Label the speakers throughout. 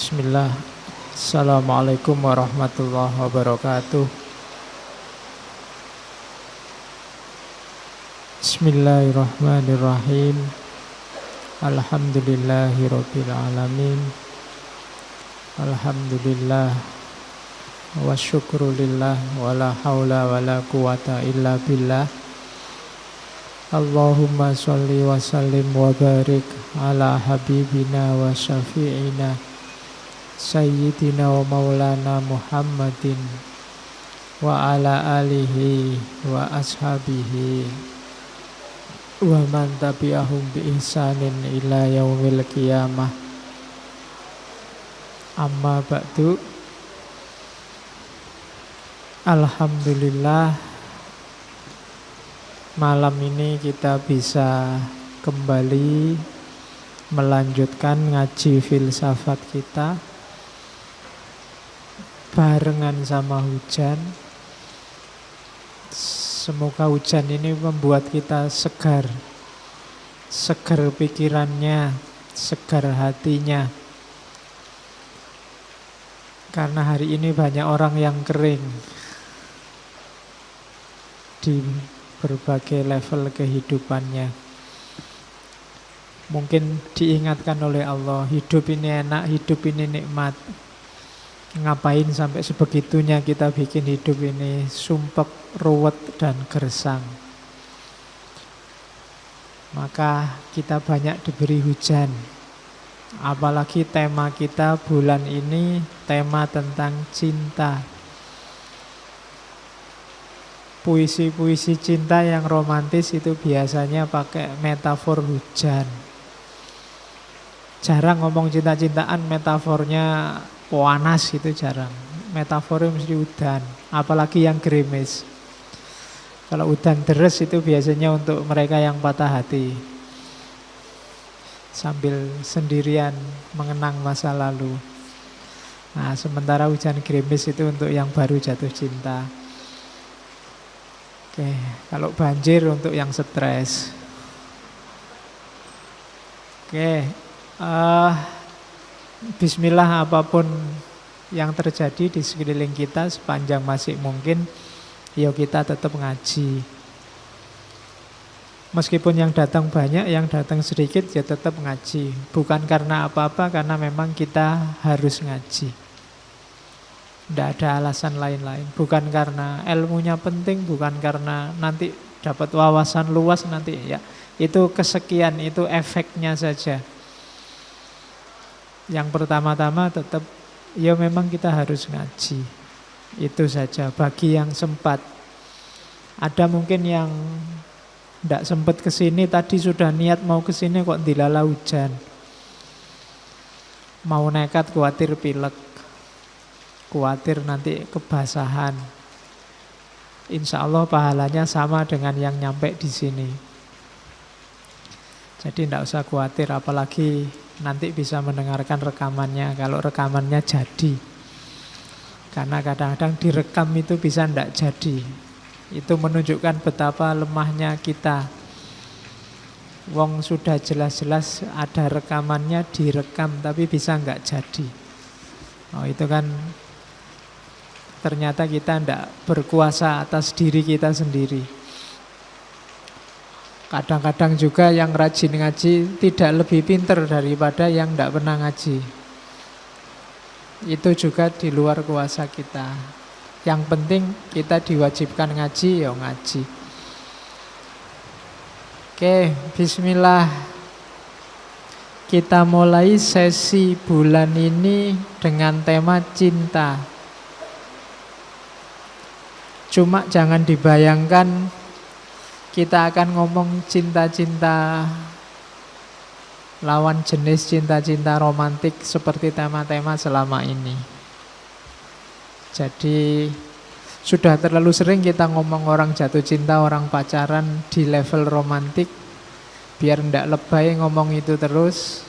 Speaker 1: Bismillah. Assalamualaikum warahmatullahi wabarakatuh. Bismillahirrahmanirrahim. Alhamdulillahirabbil alamin. Alhamdulillah wa syukrulillah wa la haula wa la quwata illa billah. Allahumma sholli wa sallim wa barik ala habibina wa syafi'ina Sayyidina wa maulana Muhammadin wa ala alihi wa ashabihi wa man tabi'ahum bi ihsanin ila yaumil qiyamah. Amma ba'du. Alhamdulillah, malam ini kita bisa kembali melanjutkan ngaji filsafat kita barengan sama hujan. Semoga hujan ini membuat kita segar, segar pikirannya, segar hatinya. Karena hari ini banyak orang yang kering di berbagai level kehidupannya. Mungkin diingatkan oleh Allah, hidup ini enak, hidup ini nikmat. Ngapain sampai sebegitunya kita bikin hidup ini sumpek, ruwet, dan gersang. Maka kita banyak diberi hujan. Apalagi tema kita bulan ini tema tentang cinta. Puisi-puisi cinta yang romantis itu biasanya pakai metafor hujan. Jarang ngomong cinta-cintaan, metafornya panas itu jarang. Metafornya mesti udan, apalagi yang gerimis. Kalau udan deres itu biasanya untuk mereka yang patah hati, sambil sendirian mengenang masa lalu. Nah, sementara hujan gerimis itu untuk yang baru jatuh cinta. Oke, kalau banjir untuk yang stres. Oke, bismillah, apapun yang terjadi di sekeliling kita sepanjang masih mungkin, yuk kita tetap ngaji. Meskipun yang datang banyak, yang datang sedikit, ya tetap ngaji. Bukan karena apa-apa, karena memang kita harus ngaji. Tidak ada alasan lain-lain. Bukan karena ilmunya penting, bukan karena nanti dapat wawasan luas nanti, ya. Itu kesekian, itu efeknya saja. Yang pertama-tama tetap, ya memang kita harus ngaji. Itu saja, bagi yang sempat. Ada mungkin yang tidak sempat kesini, tadi sudah niat mau kesini kok dilala hujan. Mau nekat khawatir pilek, khawatir nanti kebasahan. Insya Allah pahalanya sama dengan yang nyampe di sini. Jadi tidak usah khawatir, apalagi nanti bisa mendengarkan rekamannya, kalau rekamannya jadi. Karena kadang-kadang direkam itu bisa tidak jadi. Itu menunjukkan betapa lemahnya kita. Wong sudah jelas-jelas ada rekamannya, direkam, tapi bisa nggak jadi. Oh, itu kan ternyata kita tidak berkuasa atas diri kita sendiri. Kadang-kadang juga yang rajin ngaji tidak lebih pintar daripada yang tidak pernah ngaji. Itu juga di luar kuasa kita. Yang penting kita diwajibkan ngaji, ya ngaji. Oke, bismillah. Kita mulai sesi bulan ini dengan tema cinta. Cuma jangan dibayangkan kita akan ngomong cinta-cinta lawan jenis cinta-cinta romantik seperti tema-tema selama ini. Jadi sudah terlalu sering kita ngomong orang jatuh cinta, orang pacaran di level romantik. Biar ndak lebay ngomong itu terus,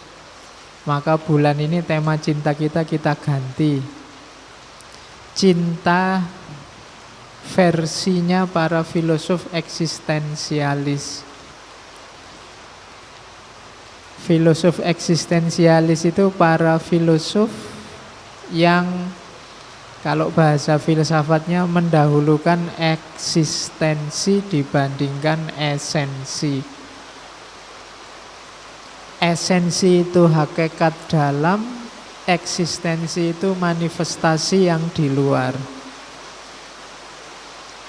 Speaker 1: maka bulan ini tema cinta kita ganti. Cinta versinya para filosof eksistensialis. Filosof eksistensialis itu para filosof yang kalau bahasa filsafatnya mendahulukan eksistensi dibandingkan esensi. Esensi itu hakikat dalam, eksistensi itu manifestasi yang di luar.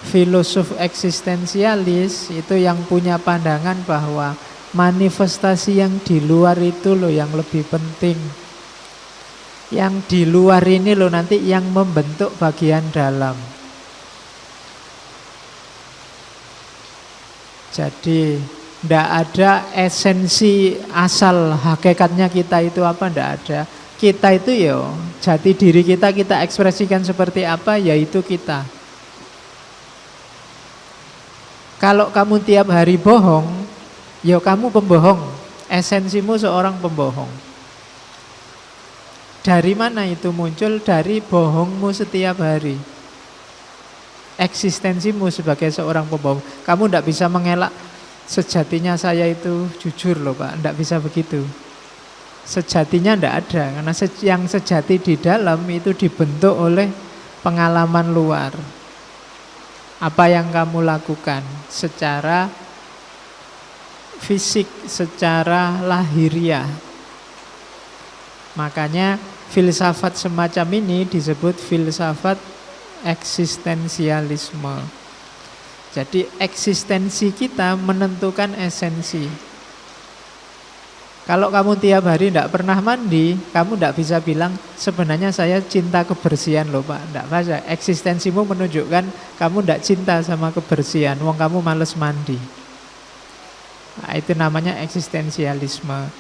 Speaker 1: Filosof eksistensialis itu yang punya pandangan bahwa manifestasi yang di luar itu loh yang lebih penting. Yang di luar ini loh nanti yang membentuk bagian dalam. Jadi tidak ada esensi asal hakikatnya kita itu apa, tidak ada. Kita itu ya jati diri kita ekspresikan seperti apa, yaitu kita. Kalau kamu tiap hari bohong, ya kamu pembohong. Esensimu seorang pembohong. Dari mana itu muncul? Dari bohongmu setiap hari. Eksistensimu sebagai seorang pembohong. Kamu tidak bisa mengelak sejatinya saya itu jujur loh Pak. Tidak bisa begitu. Sejatinya tidak ada. Karena yang sejati di dalam itu dibentuk oleh pengalaman luar. Apa yang kamu lakukan secara fisik, secara lahiriah. Makanya filsafat semacam ini disebut filsafat eksistensialisme. Jadi eksistensi kita menentukan esensi. Kalau kamu tiap hari tidak pernah mandi, kamu tidak bisa bilang sebenarnya saya cinta kebersihan loh Pak. Tidak bisa. Eksistensimu menunjukkan kamu tidak cinta sama kebersihan. Wong kamu males mandi. Nah, itu namanya eksistensialisme.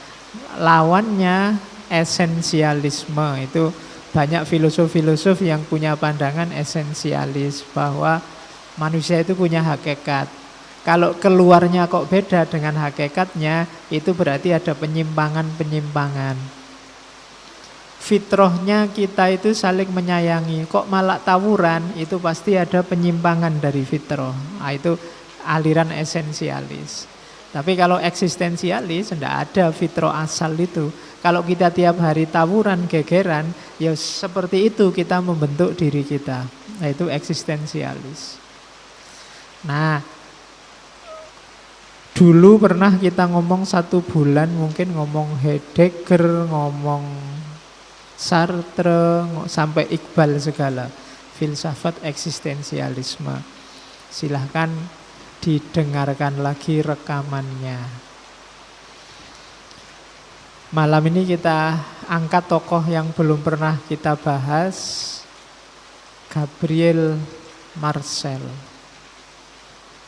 Speaker 1: Lawannya esensialisme. Itu banyak filosof-filosof yang punya pandangan esensialis bahwa manusia itu punya hakikat. Kalau keluarnya kok beda dengan hakikatnya, itu berarti ada penyimpangan-penyimpangan. Fitrahnya kita itu saling menyayangi. Kok malah tawuran, itu pasti ada penyimpangan dari fitrah. Nah, itu aliran esensialis. Tapi kalau eksistensialis, tidak ada fitrah asal itu. Kalau kita tiap hari tawuran, gegeran, ya seperti itu kita membentuk diri kita. Nah, itu eksistensialis. Nah, dulu pernah kita ngomong 1 bulan, mungkin ngomong Heidegger, ngomong Sartre, sampai Iqbal segala. Filsafat eksistensialisme. Silahkan didengarkan lagi rekamannya. Malam ini kita angkat tokoh yang belum pernah kita bahas, Gabriel Marcel.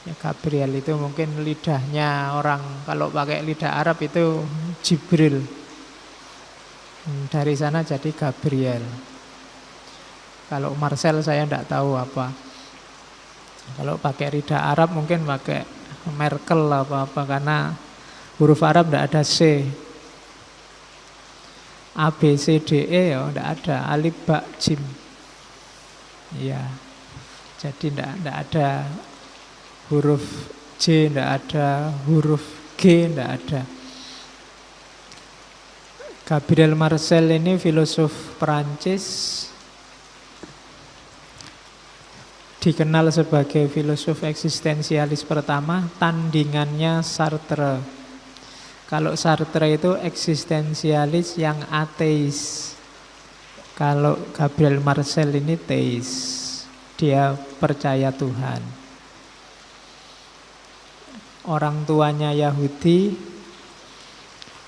Speaker 1: Ya, Gabriel itu mungkin lidahnya orang, kalau pakai lidah Arab itu Jibril. Dari sana jadi Gabriel. Kalau Marcel saya tidak tahu apa. Kalau pakai lidah Arab mungkin pakai Merkel apa-apa, karena huruf Arab tidak ada C. A, B, C, D, E ya tidak ada. Alif, Ba, Jim. Ya, jadi tidak ada huruf J, tidak ada huruf G, tidak ada. Gabriel Marcel ini filosof Perancis, dikenal sebagai filosof eksistensialis pertama, tandingannya Sartre. Kalau Sartre itu eksistensialis yang ateis. Kalau Gabriel Marcel ini teis. Dia percaya Tuhan. Orang tuanya Yahudi,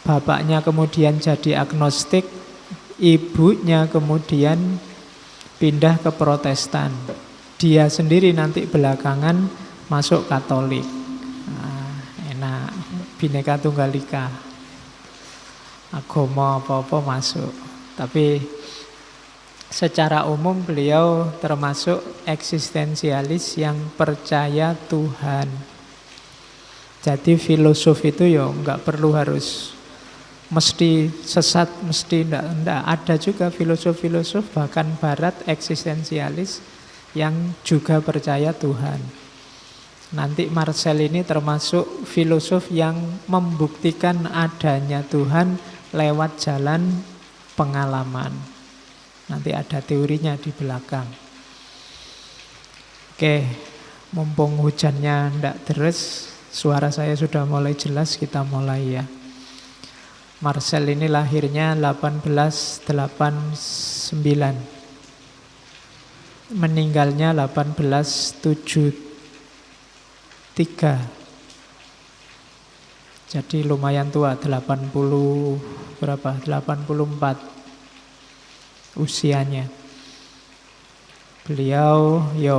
Speaker 1: bapaknya kemudian jadi agnostik, ibunya kemudian pindah ke Protestan. Dia sendiri nanti belakangan masuk Katolik. Nah, enak, Bhinneka Tunggal Ika. Agama apa-apa masuk. Tapi secara umum beliau termasuk eksistensialis yang percaya Tuhan. Jadi filosof itu ya nggak perlu harus mesti sesat, mesti enggak. Ada juga filosof-filosof bahkan barat eksistensialis yang juga percaya Tuhan. Nanti Marcel ini termasuk filosof yang membuktikan adanya Tuhan lewat jalan pengalaman. Nanti ada teorinya di belakang. Oke, mumpung hujannya ndak deres, suara saya sudah mulai jelas, kita mulai ya. Marcel ini lahirnya 1889. Meninggalnya 1873. Jadi lumayan tua, 80 berapa? 84 usianya. Beliau ya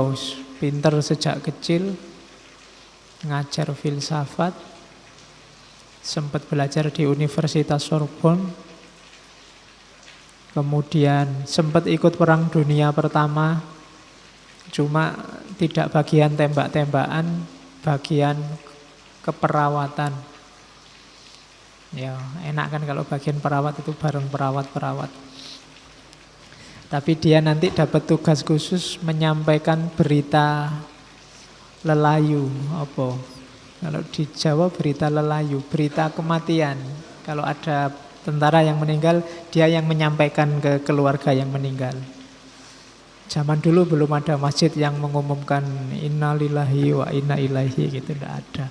Speaker 1: pinter sejak kecil, ngajar filsafat, sempat belajar di Universitas Sorbonne, kemudian sempat ikut Perang Dunia Pertama, cuma tidak bagian tembak-tembakan, bagian keperawatan. Ya enak kan kalau bagian perawat itu bareng perawat-perawat. Tapi dia nanti dapat tugas khusus menyampaikan berita lelayu, apa? Kalau di Jawa berita lelayu, berita kematian. Kalau ada tentara yang meninggal, dia yang menyampaikan ke keluarga yang meninggal. Zaman dulu belum ada masjid yang mengumumkan innalillahi wa inna ilaihi gitu, tidak ada.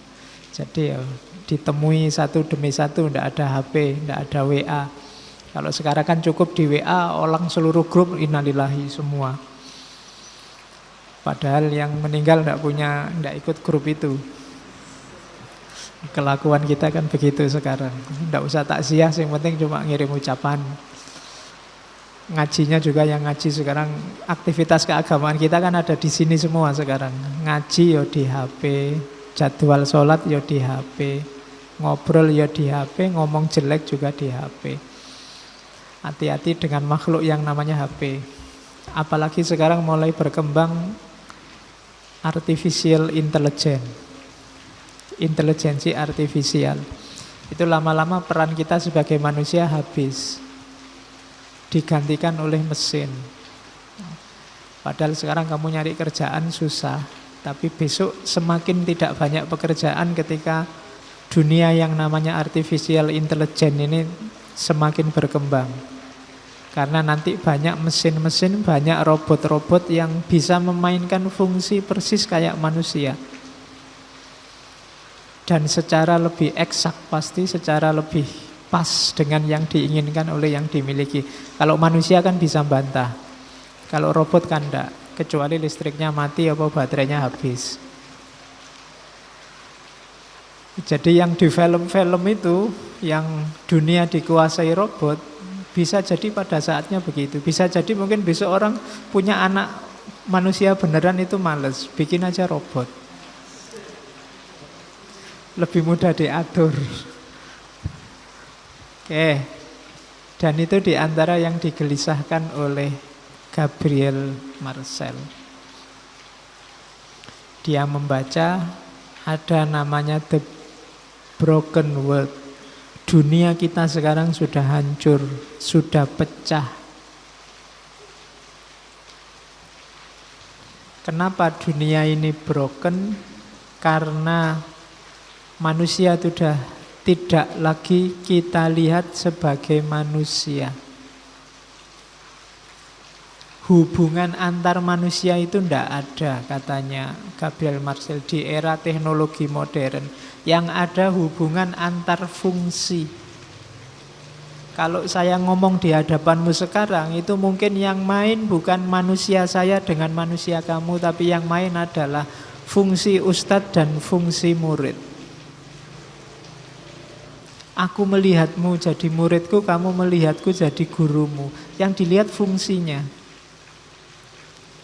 Speaker 1: Jadi ya, ditemui satu demi satu, tidak ada HP, tidak ada WA. Kalau sekarang kan cukup di WA, orang seluruh grup innalillahi semua. Padahal yang meninggal tidak ikut grup itu. Kelakuan kita kan begitu sekarang. Tidak usah takziah, yang penting cuma ngirim ucapan. Ngajinya juga yang ngaji sekarang, aktivitas keagamaan kita kan ada di sini semua sekarang. Ngaji ya di HP, jadwal sholat ya di HP, ngobrol ya di HP, ngomong jelek juga di HP. Hati-hati dengan makhluk yang namanya HP. Apalagi sekarang mulai berkembang artificial intelligence, intelijensi artifisial. Itu lama-lama peran kita sebagai manusia habis, digantikan oleh mesin. Padahal sekarang kamu nyari kerjaan susah, tapi besok semakin tidak banyak pekerjaan ketika dunia yang namanya artificial intelligence ini semakin berkembang. Karena nanti banyak mesin-mesin, banyak robot-robot yang bisa memainkan fungsi persis kayak manusia. Dan secara lebih eksak pasti, secara lebih pas dengan yang diinginkan oleh yang dimiliki. Kalau manusia kan bisa bantah, kalau robot kan enggak, kecuali listriknya mati atau baterainya habis. Jadi yang di film-film itu, yang dunia dikuasai robot, bisa jadi pada saatnya begitu. Bisa jadi mungkin besok orang punya anak manusia beneran itu males, bikin aja robot. Lebih mudah diatur. Oke. Dan itu diantara yang digelisahkan oleh Gabriel Marcel. Dia membaca ada namanya The Broken World. Dunia kita sekarang sudah hancur, sudah pecah. Kenapa dunia ini broken? Karena manusia sudah tidak lagi kita lihat sebagai manusia. Hubungan antar manusia itu tidak ada, katanya Gabriel Marcel, di era teknologi modern. Yang ada hubungan antar fungsi. Kalau saya ngomong di hadapanmu sekarang, itu mungkin yang main bukan manusia saya dengan manusia kamu, tapi yang main adalah fungsi ustadz dan fungsi murid. Aku melihatmu jadi muridku, kamu melihatku jadi gurumu. Yang dilihat fungsinya.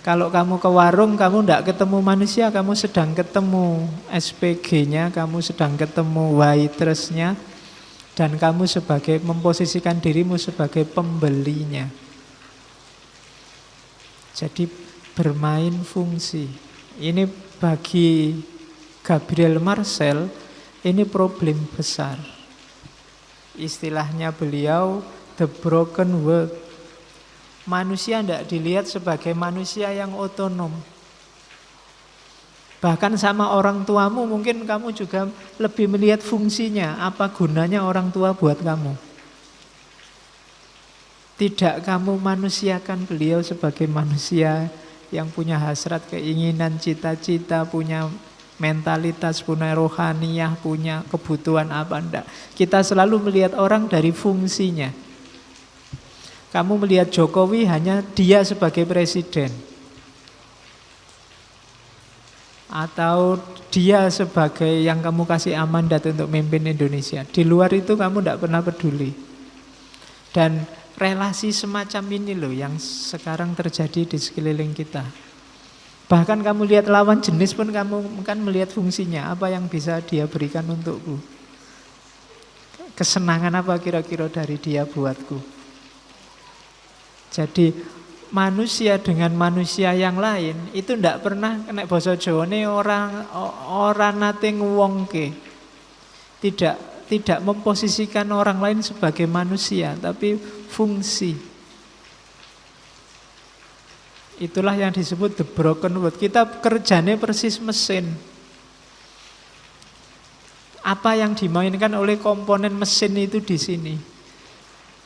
Speaker 1: Kalau kamu ke warung, kamu tidak ketemu manusia, kamu sedang ketemu SPG-nya, kamu sedang ketemu waitress-nya, dan kamu sebagai memposisikan dirimu sebagai pembelinya. Jadi bermain fungsi. Ini bagi Gabriel Marcel, ini problem besar. Istilahnya beliau, the broken world. Manusia tidak dilihat sebagai manusia yang otonom. Bahkan sama orang tuamu mungkin kamu juga lebih melihat fungsinya. Apa gunanya orang tua buat kamu? Tidak kamu manusiakan beliau sebagai manusia yang punya hasrat, keinginan, cita-cita, punya mentalitas, punya rohaniyah, punya kebutuhan apa enggak. Kita selalu melihat orang dari fungsinya. Kamu melihat Jokowi hanya dia sebagai presiden, atau dia sebagai yang kamu kasih amandat untuk memimpin Indonesia. Di luar itu kamu tidak pernah peduli. Dan relasi semacam ini loh yang sekarang terjadi di sekeliling kita. Bahkan kamu lihat lawan jenis pun kamu kan melihat fungsinya, apa yang bisa dia berikan untukku. Kesenangan apa kira-kira dari dia buatku. Jadi manusia dengan manusia yang lain itu ndak pernah kena basa Jawane orang nate nguwongke. Tidak memposisikan orang lain sebagai manusia, tapi fungsi. Itulah yang disebut the broken world. Kita kerjanya persis mesin. Apa yang dimainkan oleh komponen mesin itu di sini.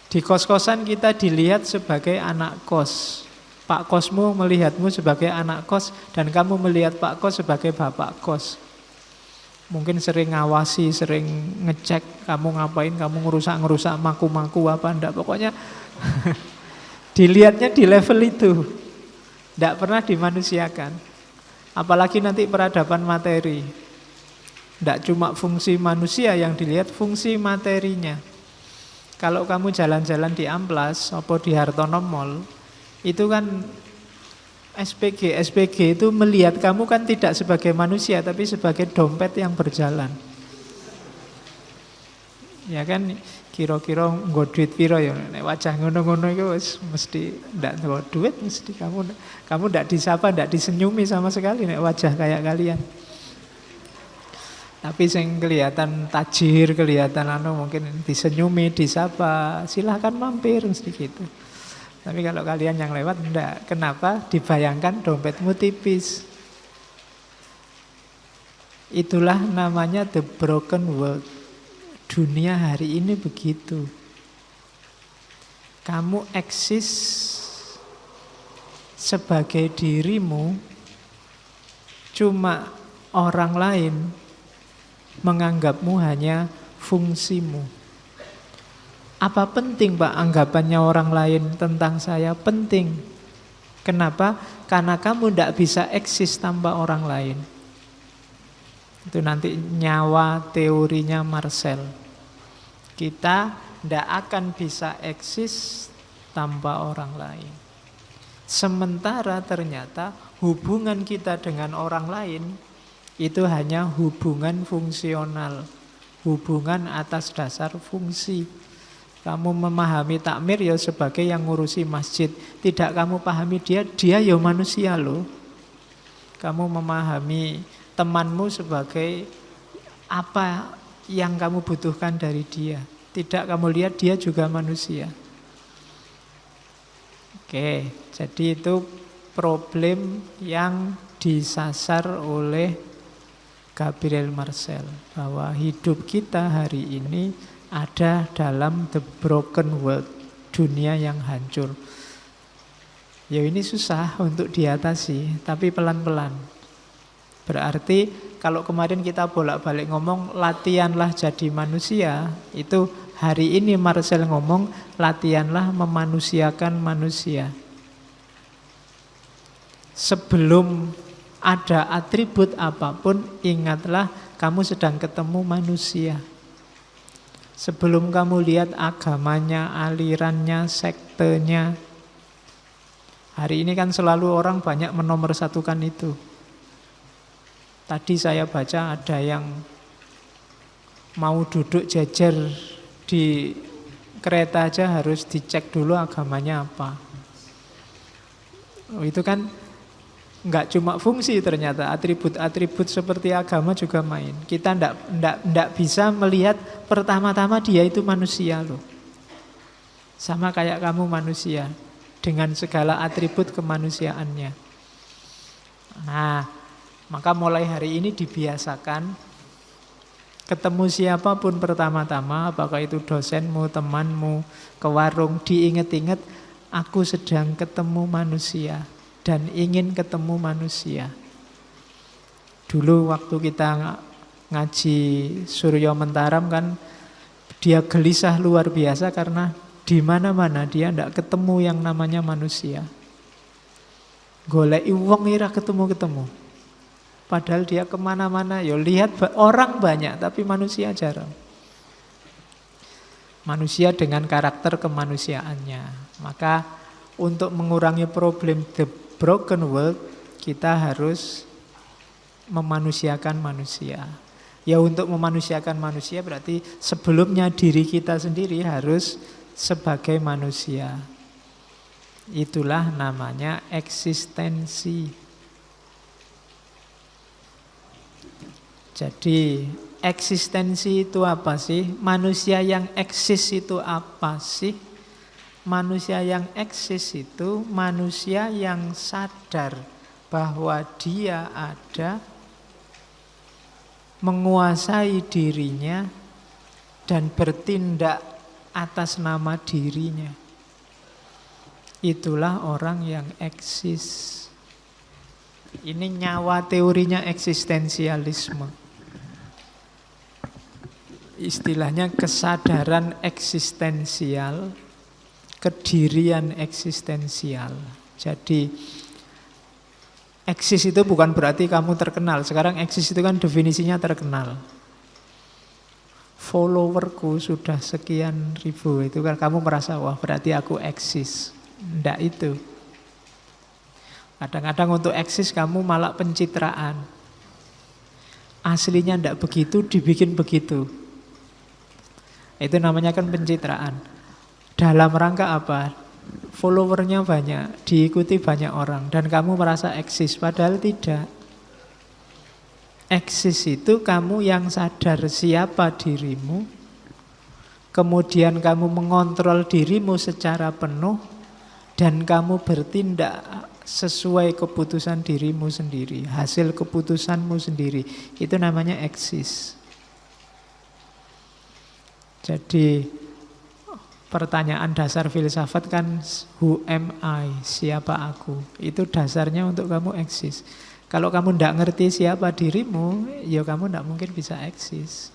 Speaker 1: Di kos-kosan kita dilihat sebagai anak kos. Pak kosmu melihatmu sebagai anak kos, dan kamu melihat Pak kos sebagai bapak kos. Mungkin sering ngawasi, sering ngecek kamu ngapain, kamu ngerusak maku-maku apa enggak. Pokoknya dilihatnya di level itu. Tidak pernah dimanusiakan. Apalagi nanti peradaban materi. Tidak cuma fungsi manusia yang dilihat, fungsi materinya. Kalau kamu jalan-jalan di Amplas atau di Hartono Mall, itu kan SPG itu melihat kamu kan tidak sebagai manusia, tapi sebagai dompet yang berjalan. Ya kan, kira-kira nggo duit piro ya, nek wajah ngono-ngono iku wis mesti ndak nggo duit, mesti kamu ndak disapa, ndak disenyumi sama sekali nek wajah kayak kalian. Tapi sing kelihatan tajir, kelihatan mungkin disenyumi, disapa, silahkan mampir mesti gitu. Tapi kalau kalian yang lewat enggak. Kenapa? Dibayangkan dompetmu tipis. Itulah namanya the broken world. Dunia hari ini begitu. Kamu eksis sebagai dirimu, cuma orang lain menganggapmu hanya fungsimu. Apa penting Pak anggapannya orang lain tentang saya? Penting. Kenapa? Karena kamu tidak bisa eksis tanpa orang lain. Itu nanti nyawa teorinya Marcel. Kita tidak akan bisa eksis tanpa orang lain. Sementara ternyata hubungan kita dengan orang lain itu hanya hubungan fungsional. Hubungan atas dasar fungsi. Kamu memahami takmir ya sebagai yang ngurusi masjid. Tidak kamu pahami dia ya manusia loh. Kamu memahami temanmu sebagai apa yang kamu butuhkan dari dia. Tidak kamu lihat dia juga manusia. Oke, jadi itu problem yang disasar oleh Gabriel Marcel. Bahwa hidup kita hari ini ada dalam the broken world, dunia yang hancur. Ya ini susah untuk diatasi, tapi pelan-pelan. Berarti kalau kemarin kita bolak-balik ngomong latihanlah jadi manusia, itu hari ini Marcel ngomong latihanlah memanusiakan manusia. Sebelum ada atribut apapun, ingatlah kamu sedang ketemu manusia. Sebelum kamu lihat agamanya, alirannya, sektenya. Hari ini kan selalu orang banyak menomorsatukan itu. Tadi saya baca ada yang mau duduk jejer di kereta aja harus dicek dulu agamanya apa. Itu kan enggak cuma fungsi, ternyata atribut-atribut seperti agama juga main. Kita enggak bisa melihat pertama-tama dia itu manusia loh. Sama kayak kamu manusia dengan segala atribut kemanusiaannya. Nah, maka mulai hari ini dibiasakan Ketemu siapapun pertama-tama, apakah itu dosenmu, temanmu, ke warung, diinget-inget, aku sedang ketemu manusia dan ingin ketemu manusia. Dulu waktu kita ngaji Suryo Mentaram kan, dia gelisah luar biasa karena di mana-mana dia tidak ketemu yang namanya manusia. Goleki wong ora ketemu-ketemu. Padahal dia kemana-mana, ya lihat orang banyak, tapi manusia jarang. Manusia dengan karakter kemanusiaannya. Maka untuk mengurangi problem the broken world, kita harus memanusiakan manusia. Ya untuk memanusiakan manusia berarti sebelumnya diri kita sendiri harus sebagai manusia. Itulah namanya eksistensi. Jadi eksistensi itu apa sih? Manusia yang eksis itu apa sih? Manusia yang eksis itu manusia yang sadar bahwa dia ada, menguasai dirinya, dan bertindak atas nama dirinya. Itulah orang yang eksis. Ini nyawa teorinya eksistensialisme. Istilahnya kesadaran eksistensial, kedirian eksistensial. Jadi eksis itu bukan berarti kamu terkenal. Sekarang eksis itu kan definisinya terkenal. Followerku sudah sekian ribu, itu kan kamu merasa wah berarti aku eksis. Ndak itu. Kadang-kadang untuk eksis kamu malah pencitraan. Aslinya ndak begitu, dibikin begitu. Itu namanya kan pencitraan. Dalam rangka apa? Followernya banyak, diikuti banyak orang, dan kamu merasa eksis, padahal tidak. Eksis itu kamu yang sadar siapa dirimu, kemudian kamu mengontrol dirimu secara penuh, dan kamu bertindak sesuai keputusan dirimu sendiri, hasil keputusanmu sendiri. Itu namanya eksis. Jadi pertanyaan dasar filsafat kan who am I? Siapa aku? Itu dasarnya untuk kamu eksis. Kalau kamu tidak ngerti siapa dirimu, ya kamu tidak mungkin bisa eksis.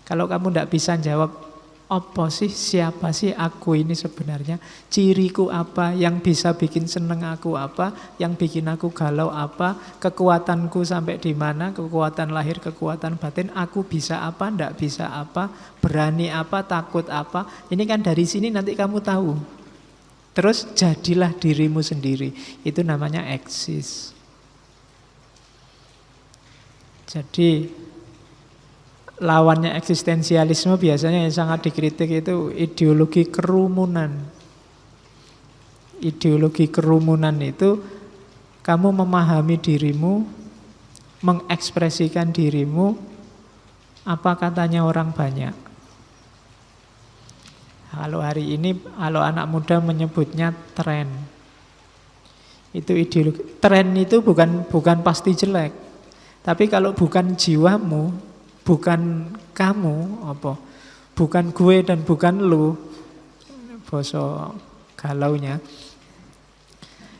Speaker 1: Kalau kamu tidak bisa jawab apa sih, siapa sih aku ini sebenarnya, ciriku apa, yang bisa bikin seneng aku apa, yang bikin aku galau apa, kekuatanku sampai di mana, kekuatan lahir, kekuatan batin, aku bisa apa, ndak bisa apa, berani apa, takut apa. Ini kan dari sini nanti kamu tahu. Terus jadilah dirimu sendiri. Itu namanya eksis. Jadi lawannya eksistensialisme biasanya yang sangat dikritik itu ideologi kerumunan. Ideologi kerumunan itu kamu memahami dirimu, mengekspresikan dirimu, apa katanya orang banyak. Kalau hari ini, kalau anak muda menyebutnya tren. Itu ideologi. Tren itu bukan pasti jelek. Tapi kalau bukan jiwamu, bukan kamu, apa? Bukan gue dan bukan lu, basa galaunya,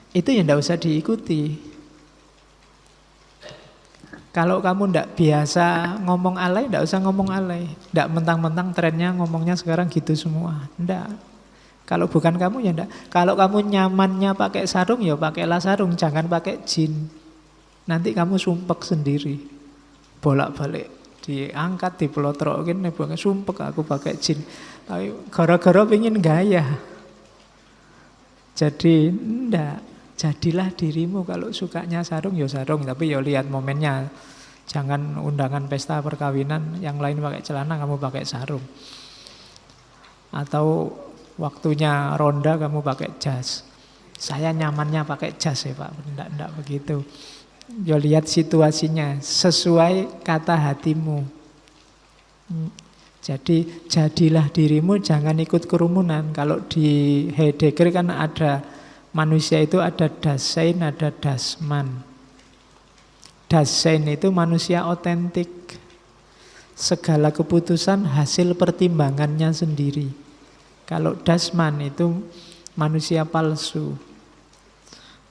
Speaker 1: itu ya ndak usah diikuti. Kalau kamu ndak biasa ngomong alay, ndak usah ngomong alay. Ndak mentang-mentang trennya ngomongnya sekarang gitu semua. Ndak. Kalau bukan kamu ya ndak. Kalau kamu nyamannya pakai sarung ya pakailah sarung, jangan pakai jin. Nanti kamu sumpek sendiri. Bolak-balik diangkat, dipelotrokin, sumpek aku pakai jin. Gara-gara pengen gaya. Jadi ndak, jadilah dirimu. Kalau sukanya sarung ya sarung, tapi ya lihat momennya. Jangan undangan pesta perkawinan yang lain pakai celana, kamu pakai sarung. Atau waktunya ronda kamu pakai jas. Saya nyamannya pakai jas ya Pak. Ndak begitu. Ya lihat situasinya, sesuai kata hatimu. Jadi jadilah dirimu, jangan ikut kerumunan. Kalau di Heidegger kan ada manusia itu ada Dasein, ada Dasman. Dasein itu manusia otentik. segala keputusan hasil pertimbangannya sendiri. Kalau Dasman itu manusia palsu.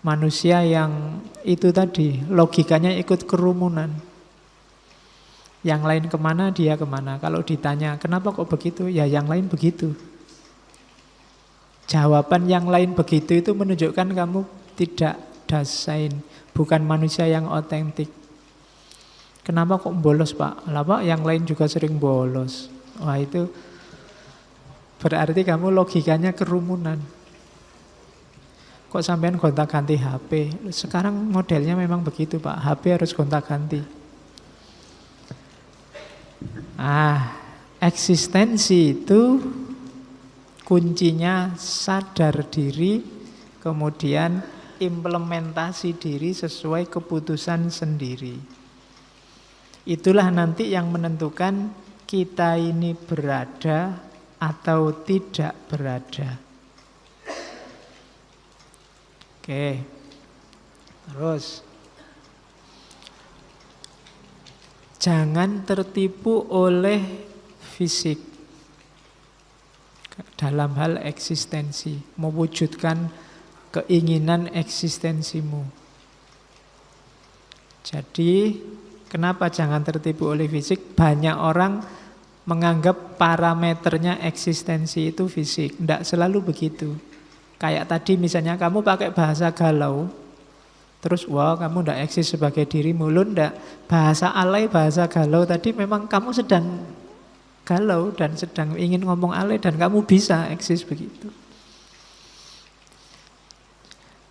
Speaker 1: Manusia yang itu tadi, logikanya ikut kerumunan. Yang lain kemana, dia kemana. Kalau ditanya, kenapa kok begitu? Ya yang lain begitu. Jawaban yang lain begitu itu menunjukkan kamu tidak dasain, bukan manusia yang otentik. Kenapa kok bolos, Pak? Lah Pak, yang lain juga sering bolos. Wah, itu berarti kamu logikanya kerumunan. Kok sampean gonta-ganti HP? Sekarang modelnya memang begitu, Pak. HP harus gonta-ganti. Eksistensi itu kuncinya sadar diri, kemudian implementasi diri sesuai keputusan sendiri. Itulah nanti yang menentukan kita ini berada atau tidak berada. Oke, terus jangan tertipu oleh fisik dalam hal eksistensi, mewujudkan keinginan eksistensimu. Jadi, kenapa jangan tertipu oleh fisik? Banyak orang menganggap parameternya eksistensi itu fisik. Tidak selalu begitu. Kayak tadi misalnya kamu pakai bahasa galau, terus wah kamu tidak eksis sebagai dirimu. Lu tidak. Bahasa alay, bahasa galau tadi memang kamu sedang galau dan sedang ingin ngomong alay dan kamu bisa eksis begitu.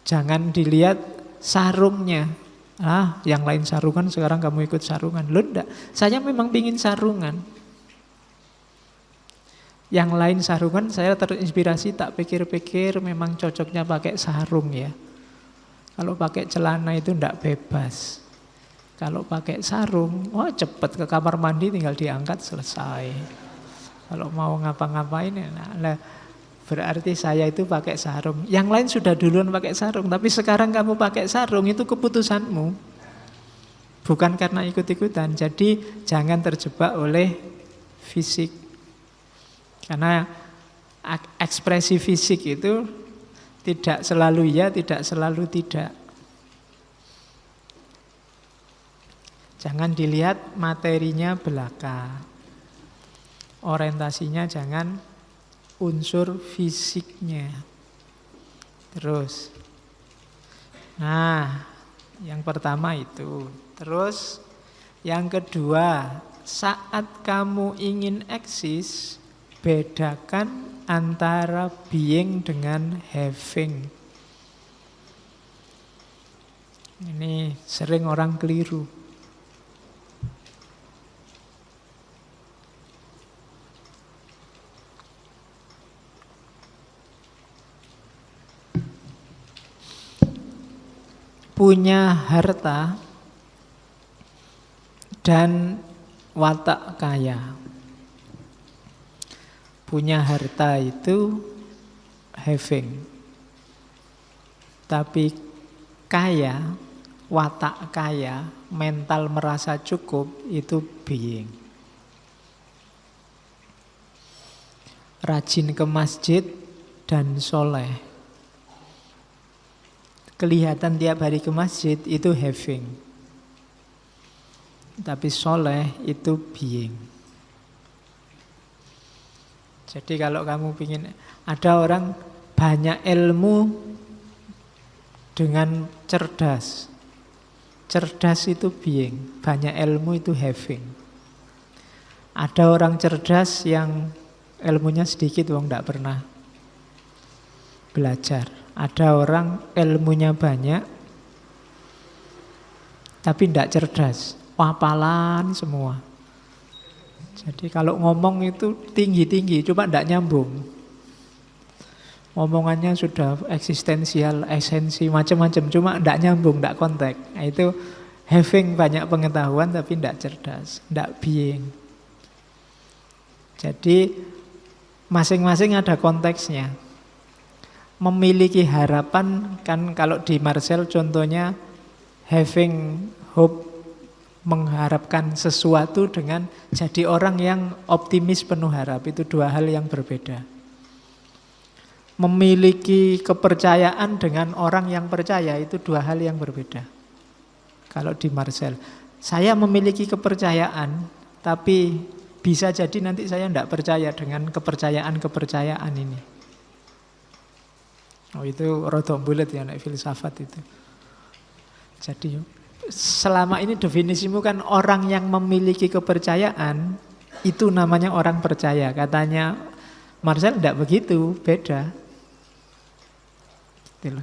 Speaker 1: Jangan dilihat sarungnya. Yang lain sarungan sekarang kamu ikut sarungan. Lu tidak. Saya memang ingin sarungan. Yang lain sarungan, saya terinspirasi, tak pikir-pikir memang cocoknya pakai sarung ya. Kalau pakai celana itu tidak bebas. Kalau pakai sarung, wah cepet ke kamar mandi tinggal diangkat selesai. Kalau mau ngapa-ngapain, nah, berarti saya itu pakai sarung. Yang lain sudah duluan pakai sarung, tapi sekarang kamu pakai sarung itu keputusanmu. Bukan karena ikut-ikutan. Jadi jangan terjebak oleh fisik. Karena ekspresi fisik itu tidak selalu ya, tidak selalu tidak. Jangan dilihat materinya belaka. Orientasinya jangan unsur fisiknya. Terus. Nah, yang pertama itu. Terus yang kedua, saat kamu ingin eksis, bedakan antara being dengan having. Ini sering orang keliru. Punya harta dan watak kaya. Punya harta itu having. Tapi kaya, watak kaya, mental merasa cukup itu being. Rajin ke masjid dan soleh. Kelihatan tiap hari ke masjid itu having. Tapi soleh itu being. Jadi kalau kamu ingin, ada orang banyak ilmu dengan cerdas. Cerdas itu being, banyak ilmu itu having. Ada orang cerdas yang ilmunya sedikit, wong tidak pernah belajar. Ada orang ilmunya banyak, tapi tidak cerdas, hafalan semua. Jadi kalau ngomong itu tinggi-tinggi, cuma tidak nyambung. Omongannya sudah eksistensial, esensi, macam-macam, cuma tidak nyambung, tidak kontak. Nah, itu having banyak pengetahuan tapi tidak cerdas, tidak being. Jadi masing-masing ada konteksnya. Memiliki harapan, kan kalau di Marcel contohnya having hope mengharapkan sesuatu dengan jadi orang yang optimis penuh harap. Itu dua hal yang berbeda. Memiliki kepercayaan dengan orang yang percaya itu dua hal yang berbeda. Kalau di Marcel, saya memiliki kepercayaan, tapi bisa jadi nanti saya tidak percaya dengan kepercayaan ini. Oh, itu rodok bulet ya, nek filsafat itu. Jadi selama ini definisimu kan orang yang memiliki kepercayaan itu namanya orang percaya. Katanya Marcel tidak begitu, beda. Gitu.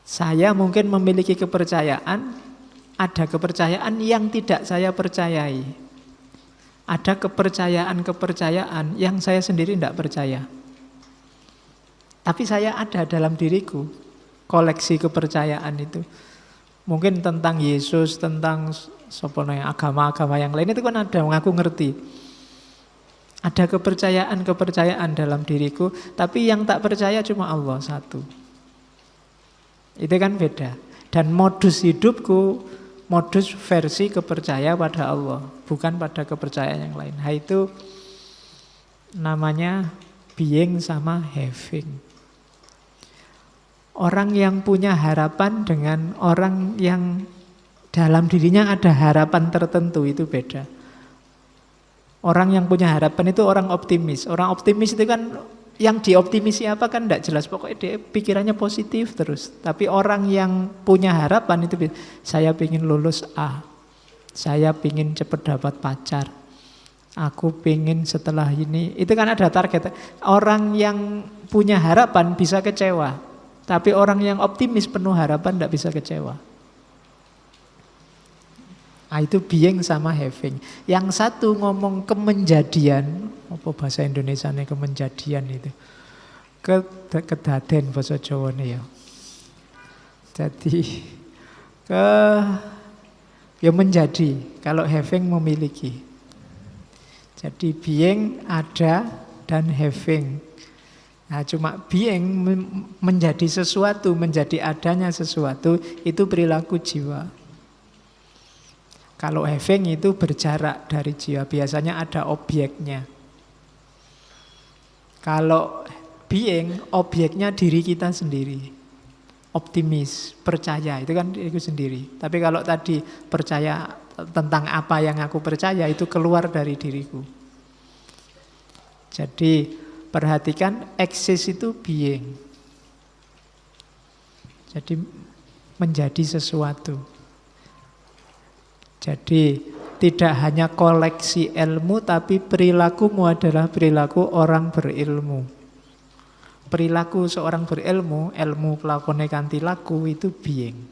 Speaker 1: Saya mungkin memiliki kepercayaan, ada kepercayaan yang tidak saya percayai. Ada kepercayaan yang saya sendiri tidak percaya. Tapi saya ada dalam diriku koleksi kepercayaan itu. Mungkin tentang Yesus, tentang agama-agama yang lain itu kan ada, aku ngerti. Ada kepercayaan dalam diriku, tapi yang tak percaya cuma Allah satu. Itu kan beda. Dan modus hidupku, modus versi kepercaya pada Allah, bukan pada kepercayaan yang lain. Nah, itu namanya being sama having. Orang yang punya harapan dengan orang yang dalam dirinya ada harapan tertentu itu beda. Orang yang punya harapan itu orang optimis. Orang optimis itu kan yang dioptimisi apa kan tidak jelas. Pokoknya dia pikirannya positif terus. Tapi orang yang punya harapan itu saya ingin lulus A. Saya ingin cepat dapat pacar. Aku ingin setelah ini. Itu kan ada target. Orang yang punya harapan bisa kecewa. Tapi orang yang optimis penuh harapan tidak bisa kecewa. Nah, itu being sama having. Yang satu ngomong kemenjadian, apa bahasa Indonesianya kemenjadian itu? Kedaden bahasa Jawa nih ya. Jadi ya menjadi. Kalau having memiliki. Jadi being ada dan having. Nah, cuma being menjadi sesuatu, menjadi adanya sesuatu, itu perilaku jiwa. Kalau having itu berjarak dari jiwa, biasanya ada objeknya. Kalau being, objeknya diri kita sendiri. Optimis, percaya, itu kan diriku sendiri. Tapi kalau tadi percaya tentang apa yang aku percaya, itu keluar dari diriku. Jadi perhatikan, eksis itu being. Jadi menjadi sesuatu. Jadi tidak hanya koleksi ilmu, tapi perilakumu adalah perilaku orang berilmu. Perilaku seorang berilmu, ilmu kelakone kanthi laku itu being.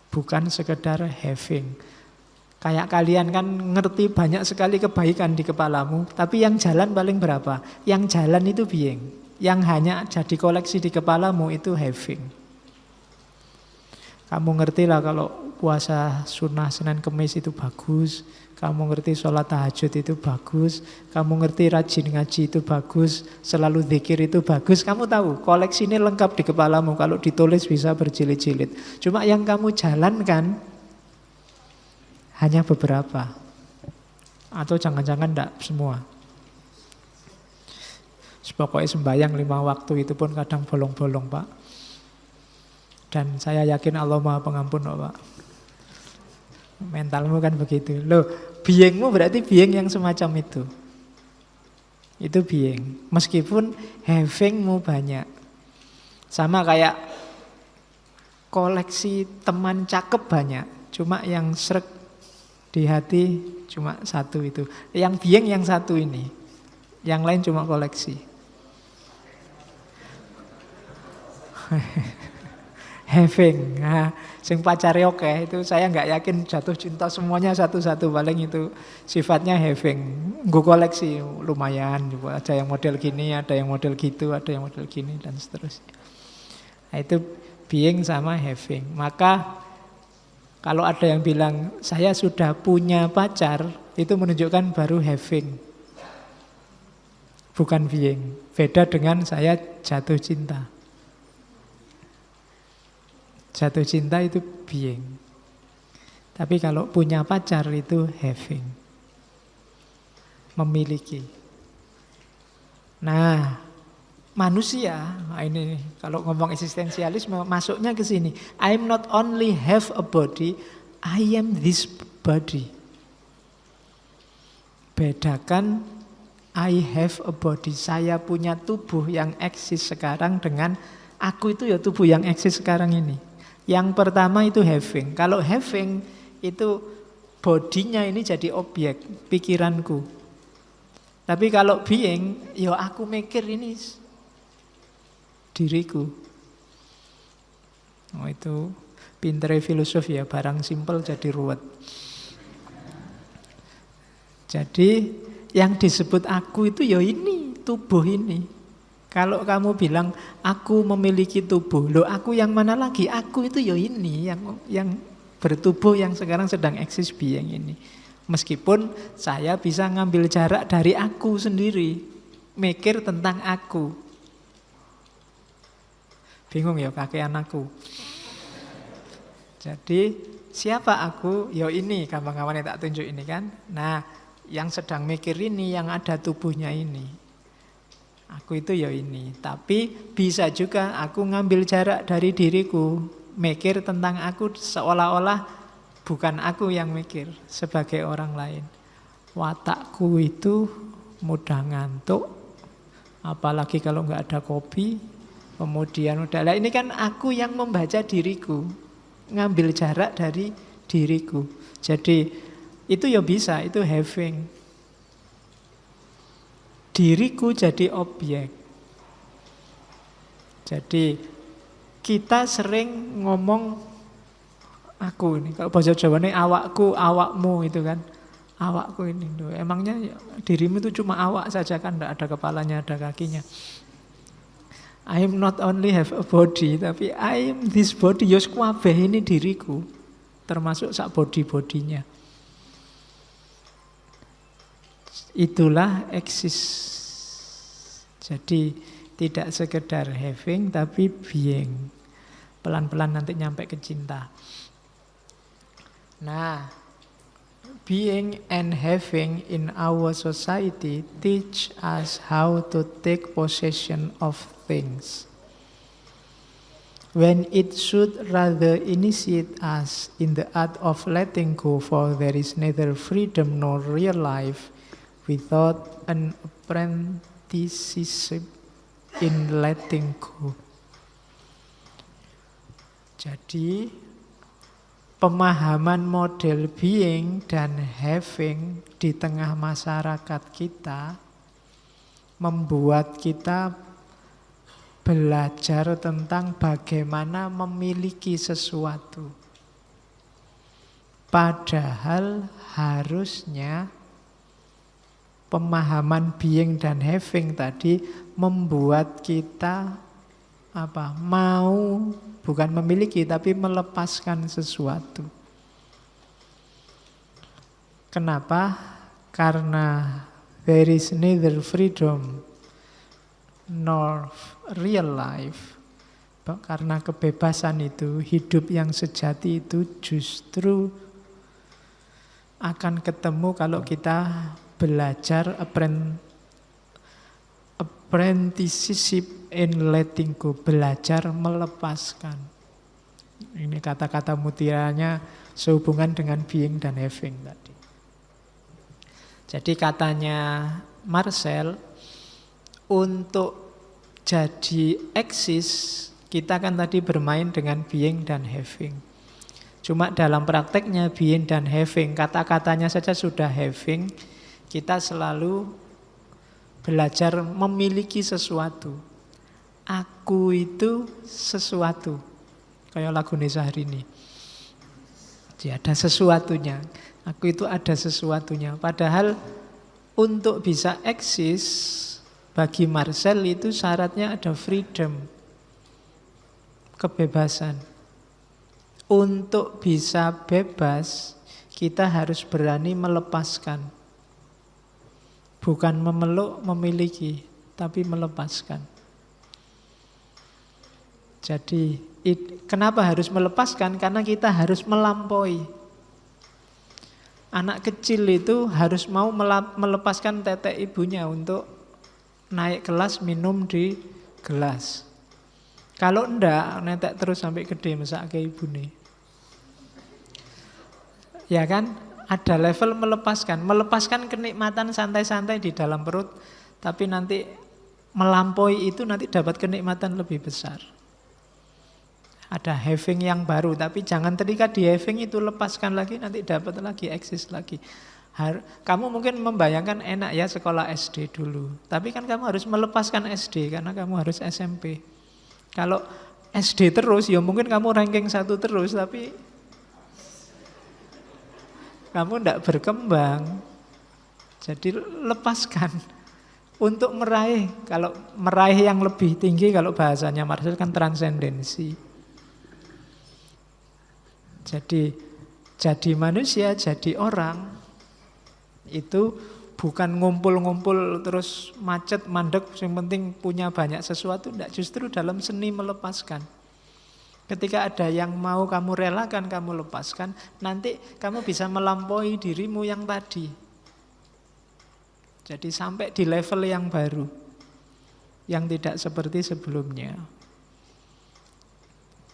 Speaker 1: Bukan sekedar having. Kayak kalian kan ngerti banyak sekali kebaikan di kepalamu, tapi yang jalan paling berapa? Yang jalan itu being. Yang hanya jadi koleksi di kepalamu itu having. Kamu ngerti lah kalau puasa sunnah Senin Kemis itu bagus. Kamu ngerti sholat tahajud itu bagus. Kamu ngerti rajin ngaji itu bagus. Selalu zikir itu bagus. Kamu tahu koleksi ini lengkap di kepalamu. Kalau ditulis bisa berjilid-jilid. Cuma yang kamu jalankan hanya beberapa. Atau jangan-jangan enggak semua. Pokoknya sembahyang 5 waktu itu pun kadang bolong-bolong, Pak. Dan saya yakin Allah Maha Pengampun, Pak. Mentalmu kan begitu. Loh, beingmu berarti being yang semacam itu. Itu being. Meskipun havingmu banyak. Sama kayak koleksi teman cakep banyak. Cuma yang srek di hati cuma satu itu. Yang being yang satu ini. Yang lain cuma koleksi. Having, nah, sing pacare oke itu saya nggak yakin jatuh cinta semuanya satu-satu, paling itu sifatnya having, gue koleksi lumayan, ada yang model gini, ada yang model gitu, ada yang model gini dan seterusnya. Nah, itu being sama having. Maka kalau ada yang bilang saya sudah punya pacar, itu menunjukkan baru having, bukan being. Beda dengan saya jatuh cinta. Jatuh cinta itu being. Tapi kalau punya pacar itu having, memiliki. Nah, manusia, ini kalau ngomong eksistensialisme masuknya ke sini. I'm not only have a body, I am this body. Bedakan I have a body, saya punya tubuh yang eksis sekarang dengan aku itu ya tubuh yang eksis sekarang ini. Yang pertama itu having. Kalau having itu bodinya ini jadi objek pikiranku. Tapi kalau being, ya aku mikir ini diriku. Oh itu pintere filosof ya, barang simpel jadi ruwet. Jadi yang disebut aku itu ya ini, tubuh ini. Kalau kamu bilang aku memiliki tubuh, loh aku yang mana lagi? Aku itu ya ini, yang bertubuh yang sekarang sedang eksis being ini. Meskipun saya bisa ngambil jarak dari aku sendiri, mikir tentang aku. Bingung ya kakean aku. Jadi siapa aku? Ya ini gampang-gampang yang tak tunjuk ini kan. Nah, yang sedang mikir ini, yang ada tubuhnya ini. Aku itu ya ini. Tapi bisa juga aku ngambil jarak dari diriku, mikir tentang aku seolah-olah bukan aku yang mikir, sebagai orang lain. Watakku itu mudah ngantuk, apalagi kalau nggak ada kopi. Kemudian udah lah, ini kan aku yang membaca diriku, ngambil jarak dari diriku. Jadi itu ya bisa, itu having. Diriku jadi objek. Jadi kita sering ngomong aku ini, kalau bahasa Jawa ini awakku, awakmu itu kan. Awakku ini, emangnya dirimu itu cuma awak saja kan, tidak ada kepalanya, ada kakinya. I am not only have a body, tapi I am this body. Yos kabeh ini diriku, termasuk sak body-bodinya. Itulah eksis. Jadi tidak sekedar having, tapi being. Pelan-pelan nanti nyampe ke cinta. Nah, being and having in our society teach us how to take possession of things, when it should rather initiate us in the art of letting go, for there is neither freedom nor real life without an apprenticeship in letting go. Jadi pemahaman model being dan having di tengah masyarakat kita membuat kita belajar tentang bagaimana memiliki sesuatu. Padahal harusnya pemahaman being dan having tadi membuat kita mau bukan memiliki tapi melepaskan sesuatu. Kenapa? Karena there is neither freedom nor real life. Karena kebebasan itu, hidup yang sejati itu justru akan ketemu kalau kita belajar apprenticeship in letting go, belajar melepaskan. Ini kata-kata mutiranya sehubungan dengan being dan having tadi. Jadi katanya Marcel, untuk jadi eksis, kita kan tadi bermain dengan being dan having. Cuma dalam prakteknya being dan having, kata-katanya saja sudah having, kita selalu belajar memiliki sesuatu. Aku itu sesuatu. Kayak lagu Syahrini. Jadi ada sesuatunya. Aku itu ada sesuatunya. Padahal untuk bisa eksis, bagi Marcel itu syaratnya ada freedom, kebebasan. Untuk bisa bebas, kita harus berani melepaskan. Bukan memeluk, memiliki, tapi melepaskan. Jadi, kenapa harus melepaskan? Karena kita harus melampaui. Anak kecil itu harus mau melepaskan tetek ibunya untuk naik kelas minum di gelas. Kalau enggak, netek terus sampai gede mesake ibune. Ya kan? Ada level melepaskan. Melepaskan kenikmatan santai-santai di dalam perut, tapi nanti melampaui itu nanti dapat kenikmatan lebih besar. Ada having yang baru, tapi jangan terikat di having itu, lepaskan lagi, nanti dapat lagi, eksis lagi. Kamu mungkin membayangkan enak ya sekolah SD dulu, tapi kan kamu harus melepaskan SD karena kamu harus SMP. Kalau SD terus, ya mungkin kamu ranking 1 terus, tapi kamu tidak berkembang. Jadi lepaskan untuk meraih. Kalau meraih yang lebih tinggi, kalau bahasanya Marcel kan transendensi. Jadi manusia, jadi orang itu bukan ngumpul-ngumpul terus macet, mandek, yang penting punya banyak sesuatu. Tidak, justru dalam seni melepaskan. Ketika ada yang mau kamu relakan, kamu lepaskan, nanti kamu bisa melampaui dirimu yang tadi. Jadi sampai di level yang baru, yang tidak seperti sebelumnya.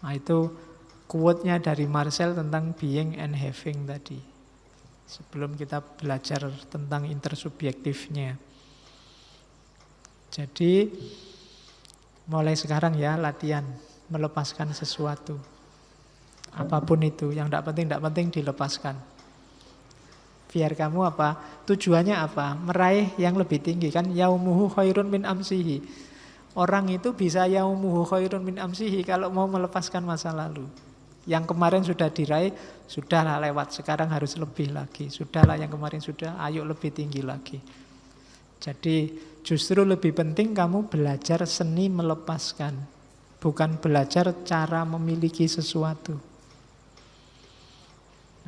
Speaker 1: Nah itu quote-nya dari Marcel tentang being and having tadi. Sebelum kita belajar tentang intersubjektifnya. Jadi mulai sekarang ya latihan melepaskan sesuatu. Apapun itu, yang tidak penting dilepaskan. Biar kamu apa? Tujuannya apa? Meraih yang lebih tinggi kan, yaumuhu khairun min amsihi. Orang itu bisa yaumuhu khairun min amsihi kalau mau melepaskan masa lalu. Yang kemarin sudah diraih, sudahlah lewat, sekarang harus lebih lagi. Sudahlah yang kemarin sudah, ayo lebih tinggi lagi. Jadi justru lebih penting kamu belajar seni melepaskan, bukan belajar cara memiliki sesuatu.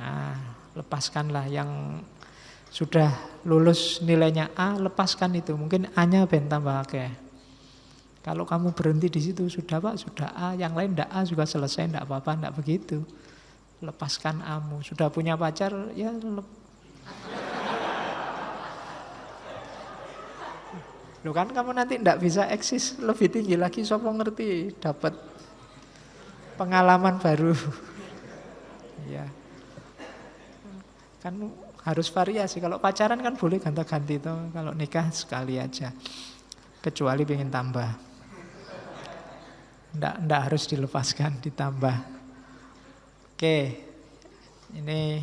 Speaker 1: Nah, lepaskanlah yang sudah lulus nilainya A, lepaskan itu. Mungkin A-nya ben tambah akeh. Kalau kamu berhenti di situ, sudah Pak, sudah A, yang lain enggak A juga selesai, enggak apa-apa, enggak begitu. Lepaskan A-mu. Sudah punya pacar, ya Loh kan kamu nanti enggak bisa eksis lebih tinggi lagi, siapa ngerti dapat pengalaman baru. Ya. Kan harus variasi. Kalau pacaran kan boleh ganti-ganti toh, kalau nikah sekali aja. Kecuali pengen tambah. Nggak harus dilepaskan, ditambah. Oke, ini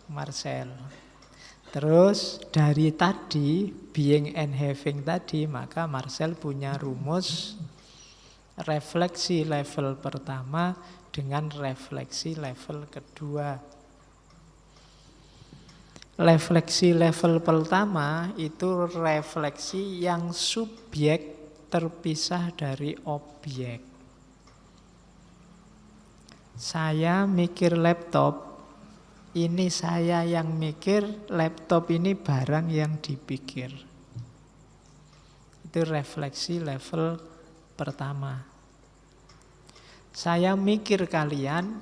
Speaker 1: Marcel. Terus dari tadi, being and having tadi, maka Marcel punya rumus refleksi level pertama dengan refleksi level kedua. Refleksi level pertama itu refleksi yang subjek terpisah dari objek. Saya mikir laptop, ini saya yang mikir, laptop ini barang yang dipikir. Itu refleksi level pertama. Saya mikir kalian,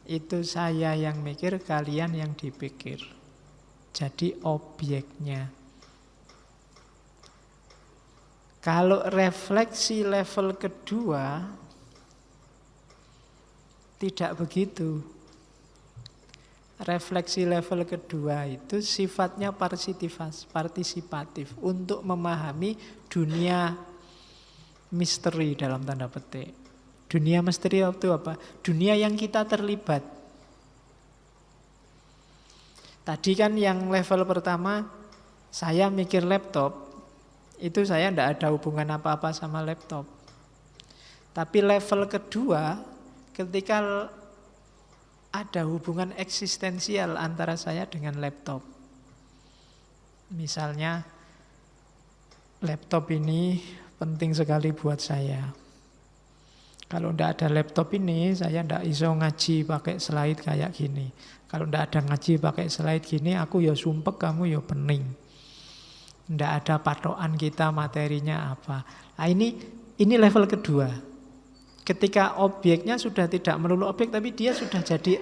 Speaker 1: itu saya yang mikir, kalian yang dipikir. Jadi objeknya. Kalau refleksi level kedua, tidak begitu. Refleksi level kedua itu sifatnya partisipatif untuk memahami dunia misteri dalam tanda petik. Dunia misteri itu apa? Dunia yang kita terlibat. Tadi kan yang level pertama, saya mikir laptop, itu saya tidak ada hubungan apa-apa sama laptop. Tapi level kedua, ketika ada hubungan eksistensial antara saya dengan laptop. Misalnya, laptop ini penting sekali buat saya. Kalau tidak ada laptop ini, saya tidak iso ngaji pakai slide kayak gini. Kalau tidak ada ngaji pakai slide gini, aku ya sumpek, kamu ya pening. Tidak ada patokan kita materinya apa. Nah ini level kedua. Ketika objeknya sudah tidak melulu objek, tapi dia sudah jadi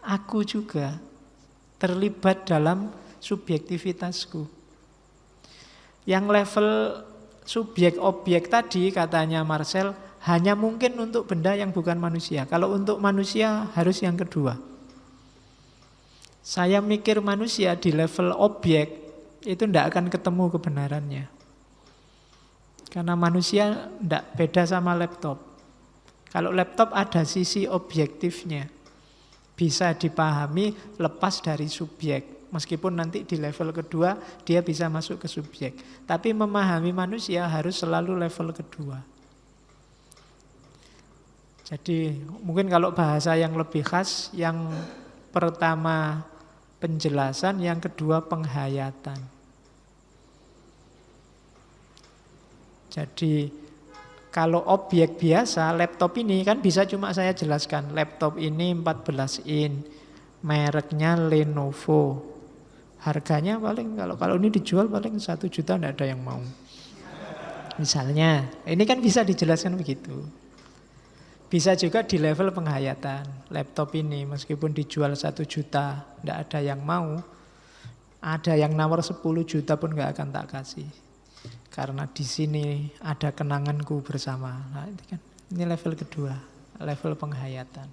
Speaker 1: aku juga. terlibat dalam subjektivitasku. Yang level subjek objek tadi katanya Marcel hanya mungkin untuk benda yang bukan manusia. Kalau untuk manusia harus yang kedua. Saya mikir manusia di level objek itu tidak akan ketemu kebenarannya. Karena manusia tidak beda sama laptop. Kalau laptop ada sisi objektifnya. Bisa dipahami lepas dari subjek. Meskipun nanti di level kedua dia bisa masuk ke subjek. Tapi memahami manusia harus selalu level kedua. Jadi mungkin kalau bahasa yang lebih khas, yang pertama penjelasan, yang kedua penghayatan. Jadi kalau objek biasa, laptop ini kan bisa cuma saya jelaskan. Laptop ini 14 in, mereknya Lenovo. Harganya paling kalau ini dijual paling 1 juta tidak ada yang mau. Misalnya, ini kan bisa dijelaskan begitu. Bisa juga di level penghayatan. Laptop ini meskipun dijual 1 juta tidak ada yang mau. Ada yang nawar 10 juta pun nggak akan tak kasih. Karena di sini ada kenanganku bersama. Nah, ini level kedua, level penghayatan.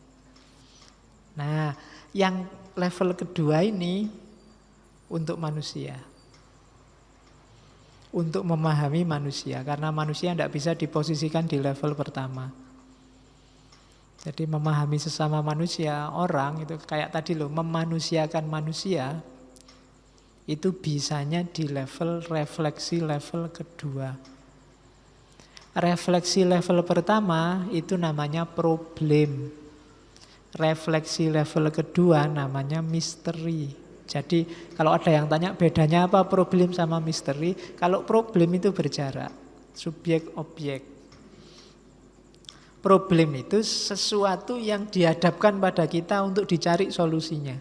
Speaker 1: Nah, yang level kedua ini untuk manusia. Untuk memahami manusia. Karena manusia tidak bisa diposisikan di level pertama. Jadi memahami sesama manusia, orang itu kayak tadi loh, memanusiakan manusia. Itu bisanya di level refleksi level kedua. Refleksi level pertama itu namanya problem. Refleksi level kedua namanya misteri. Jadi kalau ada yang tanya bedanya apa problem sama misteri, kalau problem itu berjarak, subjek objek. Problem itu sesuatu yang dihadapkan pada kita untuk dicari solusinya.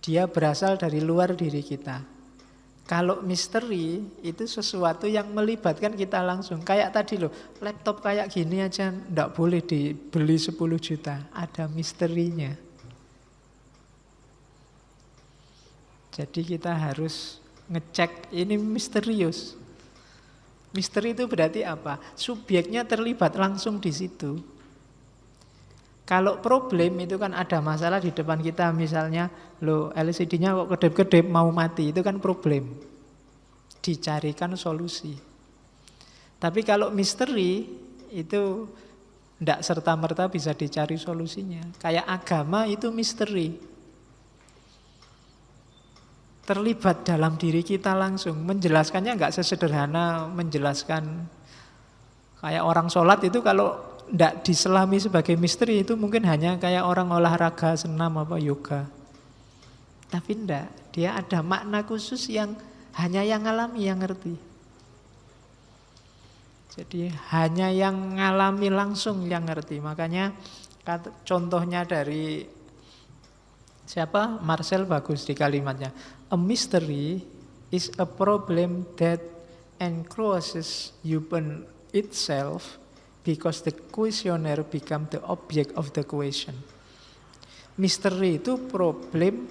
Speaker 1: Dia berasal dari luar diri kita. Kalau misteri itu sesuatu yang melibatkan kita langsung. Kayak tadi loh, laptop kayak gini aja ndak boleh dibeli 10 juta. Ada misterinya. Jadi kita harus ngecek ini misterius. Misteri itu berarti apa? Subjeknya terlibat langsung di situ. Kalau problem itu kan ada masalah di depan kita, misalnya loh LCD-nya kok kedip-kedip mau mati, itu kan problem. Dicarikan solusi. Tapi kalau misteri itu tidak serta-merta bisa dicari solusinya. Kayak agama itu misteri. Terlibat dalam diri kita langsung. Menjelaskannya nggak sesederhana menjelaskan kayak orang sholat itu kalau tidak diselami sebagai misteri itu mungkin hanya kayak orang olahraga, senam apa yoga. Tapi enggak, dia ada makna khusus yang hanya yang ngalami yang ngerti. Jadi hanya yang ngalami langsung yang ngerti. Makanya contohnya dari siapa? Marcel bagus di kalimatnya. A mystery is a problem that encloses human itself because the questioner become the object of the question. Misteri itu problem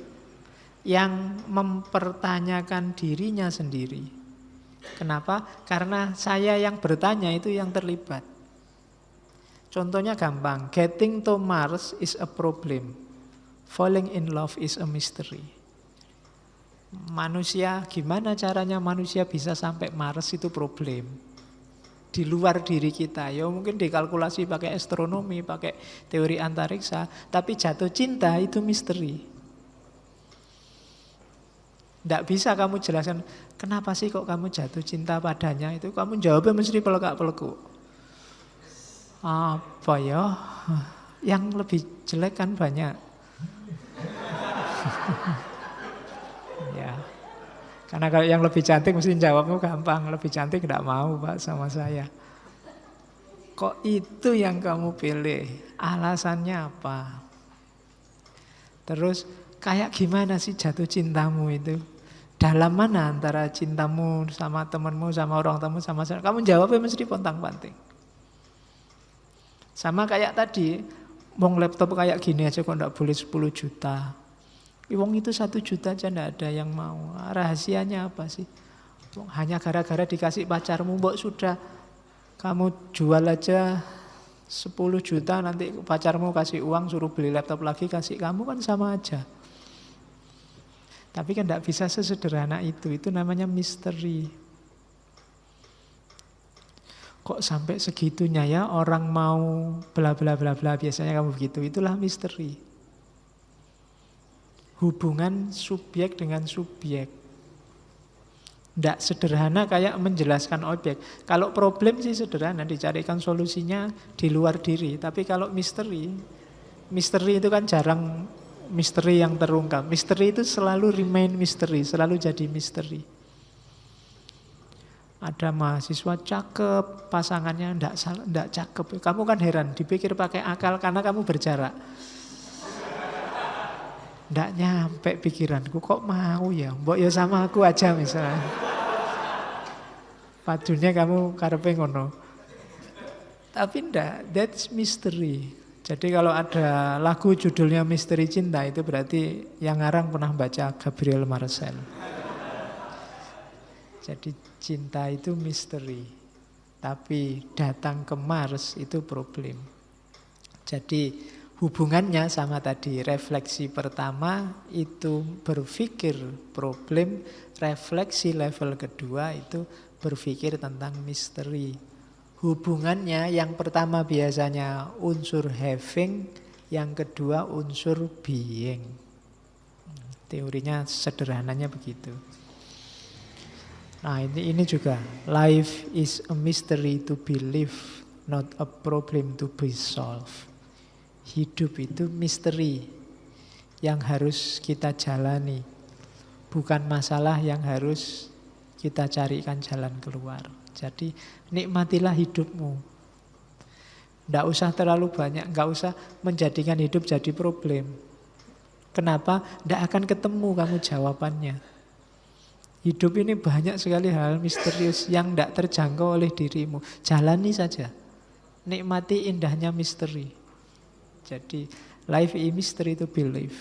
Speaker 1: yang mempertanyakan dirinya sendiri. Kenapa? Karena saya yang bertanya itu yang terlibat. Contohnya gampang, getting to Mars is a problem. Falling in love is a mystery. Manusia, gimana caranya manusia bisa sampai Mars itu problem. Di luar diri kita, ya mungkin dikalkulasi pakai astronomi, pakai teori antariksa, tapi jatuh cinta itu misteri. Tidak bisa kamu jelaskan, kenapa sih kok kamu jatuh cinta padanya, itu kamu jawabnya mesti pelekak-pelekuk. Apa ya, yang lebih jelek kan banyak. Ya, karena kalau yang lebih cantik mesti jawabnya gampang, lebih cantik tidak mau Pak sama saya. Kok itu yang kamu pilih? Alasannya apa? Terus kayak gimana sih jatuh cintamu itu? Dalam mana antara cintamu sama temanmu, sama orang tamu, sama saya? Kamu jawabnya mesti pontang-panting. Sama kayak tadi, wong laptop kayak gini aja kok enggak boleh 10 juta. Wong itu 1 juta aja ndak ada yang mau. Rahasianya apa sih? Hanya gara-gara dikasih pacarmu, mbok sudah kamu jual aja 10 juta, nanti pacarmu kasih uang suruh beli laptop lagi kasih kamu, kan sama aja. Tapi kan tidak bisa sesederhana itu namanya misteri. Kok sampai segitunya ya orang mau bla bla bla bla, biasanya kamu begitu, itulah misteri. Hubungan subjek dengan subjek. Tidak sederhana kayak menjelaskan objek. Kalau problem sih sederhana, dicarikan solusinya di luar diri. Tapi kalau misteri itu kan jarang misteri yang terungkap. Misteri itu selalu remain misteri, selalu jadi misteri. Ada mahasiswa cakep, pasangannya ndak cakep. Kamu kan heran, dipikir pakai akal karena kamu berjarak. Ndak nyampe pikiranku, kok mau ya? Mbok ya sama aku aja misalnya. Padunya kamu karepe ngono. Tapi ndak, that's mystery. Jadi kalau ada lagu judulnya Misteri Cinta, itu berarti yang ngarang pernah baca Gabriel Marcel. Jadi cinta itu misteri. Tapi datang ke Mars itu problem. Jadi hubungannya sama tadi, refleksi pertama itu berpikir problem, refleksi level kedua itu berpikir tentang misteri. Hubungannya yang pertama biasanya unsur having, yang kedua unsur being. Teorinya sederhananya begitu. Nah ini juga, life is a mystery to be lived, not a problem to be solved. Hidup itu misteri yang harus kita jalani, bukan masalah yang harus kita carikan jalan keluar. Jadi nikmatilah hidupmu. Tidak usah terlalu banyak, nggak usah menjadikan hidup jadi problem. Kenapa? Tidak akan ketemu kamu jawabannya. Hidup ini banyak sekali hal misterius yang tidak terjangkau oleh dirimu. Jalani saja, nikmati indahnya misteri. Jadi life is mystery to be live.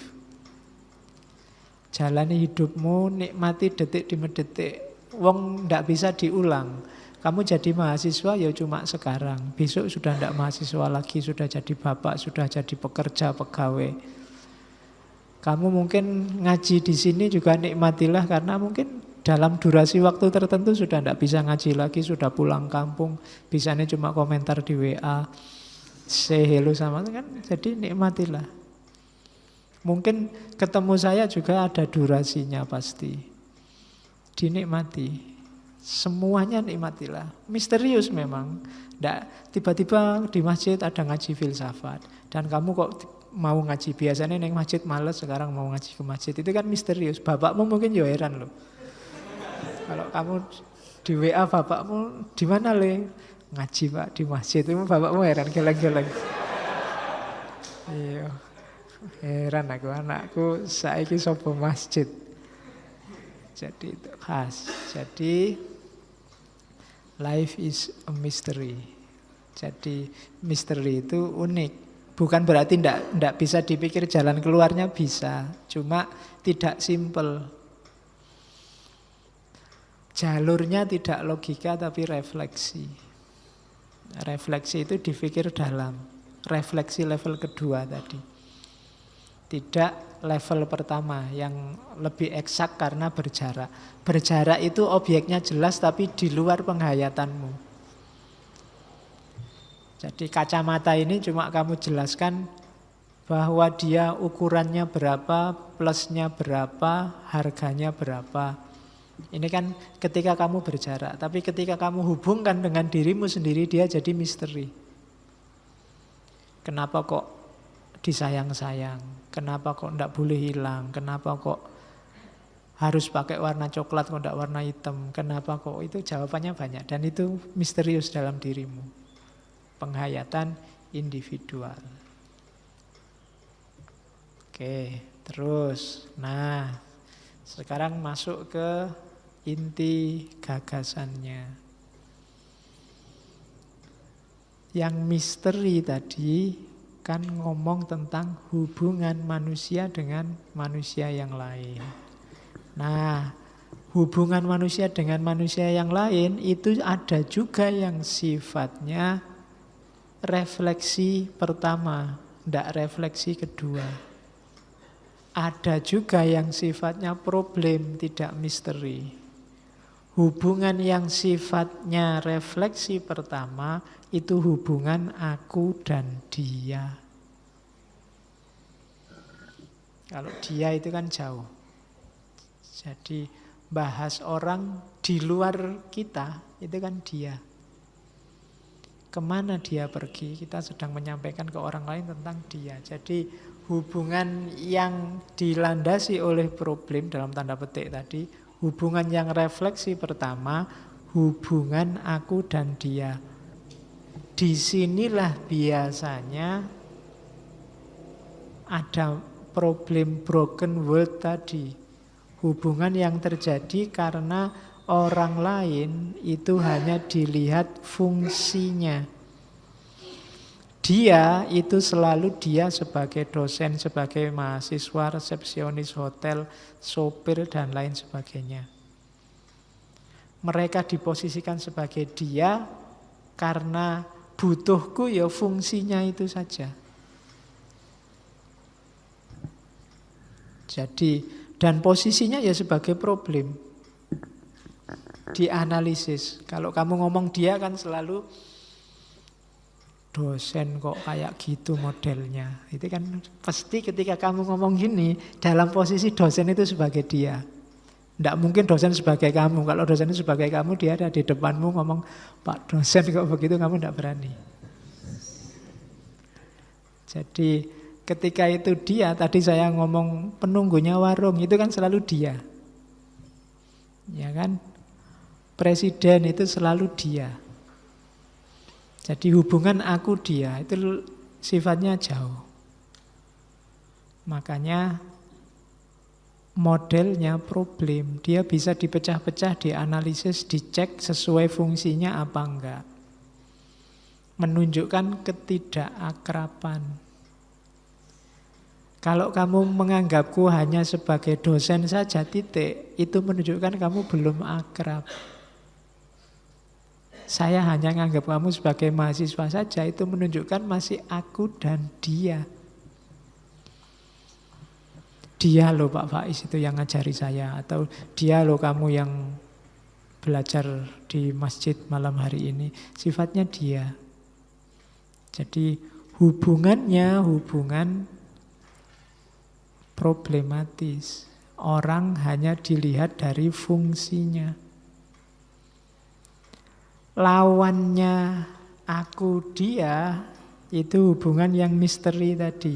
Speaker 1: Jalani hidupmu, nikmati detik demi detik. Wong ndak bisa diulang. Kamu jadi mahasiswa ya cuma sekarang. Besok sudah ndak mahasiswa lagi, sudah jadi bapak, sudah jadi pekerja, pegawai. Kamu mungkin ngaji di sini juga nikmatilah, karena mungkin dalam durasi waktu tertentu sudah ndak bisa ngaji lagi, sudah pulang kampung, bisanya cuma komentar di WA. Say hello sama kan, jadi nikmatilah. Mungkin ketemu saya juga ada durasinya pasti. Dinikmati. Semuanya nikmatilah. Misterius memang. Nggak, tiba-tiba di masjid ada ngaji filsafat dan kamu kok mau ngaji, biasanya neng masjid males, sekarang mau ngaji ke masjid, itu kan misterius. Bapakmu mungkin ya heran loh. Kalau kamu di WA bapakmu, di mana le? Ngaji pak di masjid, itu bapakmu heran, geleng-geleng. Iya, heran aku, anakku saiki sopo masjid. Jadi itu khas. Jadi life is a mystery. Jadi misteri itu unik. Bukan berarti ndak bisa dipikir jalan keluarnya, bisa. Cuma tidak simple. Jalurnya tidak logika tapi refleksi. Refleksi itu dipikir dalam. Refleksi level kedua tadi. Tidak level pertama yang lebih eksak karena berjarak. Berjarak itu obyeknya jelas tapi di luar penghayatanmu. Jadi kacamata ini cuma kamu jelaskan bahwa dia ukurannya berapa, plusnya berapa, harganya berapa. Ini kan ketika kamu berjarak. Tapi ketika kamu hubungkan dengan dirimu sendiri, dia jadi misteri. Kenapa kok disayang-sayang? Kenapa kok ndak boleh hilang? Kenapa kok harus pakai warna coklat kok ndak warna hitam? Kenapa kok? Itu jawabannya banyak. Dan itu misterius dalam dirimu. Penghayatan individual. Oke, terus. Nah, sekarang masuk ke inti gagasannya. Yang misteri tadi kan ngomong tentang hubungan manusia dengan manusia yang lain. Nah, hubungan manusia dengan manusia yang lain itu ada juga yang sifatnya refleksi pertama, tidak refleksi kedua. Ada juga yang sifatnya problem, tidak misteri. Hubungan yang sifatnya refleksi pertama itu hubungan aku dan dia. Kalau dia itu kan jauh. Jadi bahas orang di luar kita itu kan dia. Kemana dia pergi? Kita sedang menyampaikan ke orang lain tentang dia. Jadi hubungan yang dilandasi oleh problem dalam tanda petik tadi, hubungan yang refleksi pertama, hubungan aku dan dia. Disinilah biasanya ada problem broken world tadi. Hubungan yang terjadi karena orang lain itu hanya dilihat fungsinya. Dia itu selalu dia sebagai dosen, sebagai mahasiswa, resepsionis hotel, sopir, dan lain sebagainya. Mereka diposisikan sebagai dia karena butuhku ya fungsinya itu saja. Jadi, dan posisinya ya sebagai problem. Dianalisis. Kalau kamu ngomong dia kan selalu dosen kok kayak gitu modelnya. Itu kan pasti ketika kamu ngomong gini, dalam posisi dosen itu sebagai dia. Tidak mungkin dosen sebagai kamu. Kalau dosen itu sebagai kamu, dia ada di depanmu ngomong, Pak dosen kok begitu, kamu tidak berani. Jadi ketika itu dia, tadi saya ngomong penunggunya warung, itu kan selalu dia. Ya kan? Presiden itu selalu dia. Jadi hubungan aku dia itu sifatnya jauh. Makanya modelnya problem. Dia bisa dipecah-pecah, dianalisis, dicek sesuai fungsinya apa enggak. Menunjukkan ketidakakraban. Kalau kamu menganggapku hanya sebagai dosen saja titik, itu menunjukkan kamu belum akrab. Saya hanya menganggap kamu sebagai mahasiswa saja, itu menunjukkan masih aku dan dia. Dia loh Pak Faiz itu yang ngajari saya, atau dia loh kamu yang belajar di masjid malam hari ini. Sifatnya dia. Jadi hubungannya hubungan problematis. Orang hanya dilihat dari fungsinya. Lawannya aku dia itu hubungan yang misteri tadi.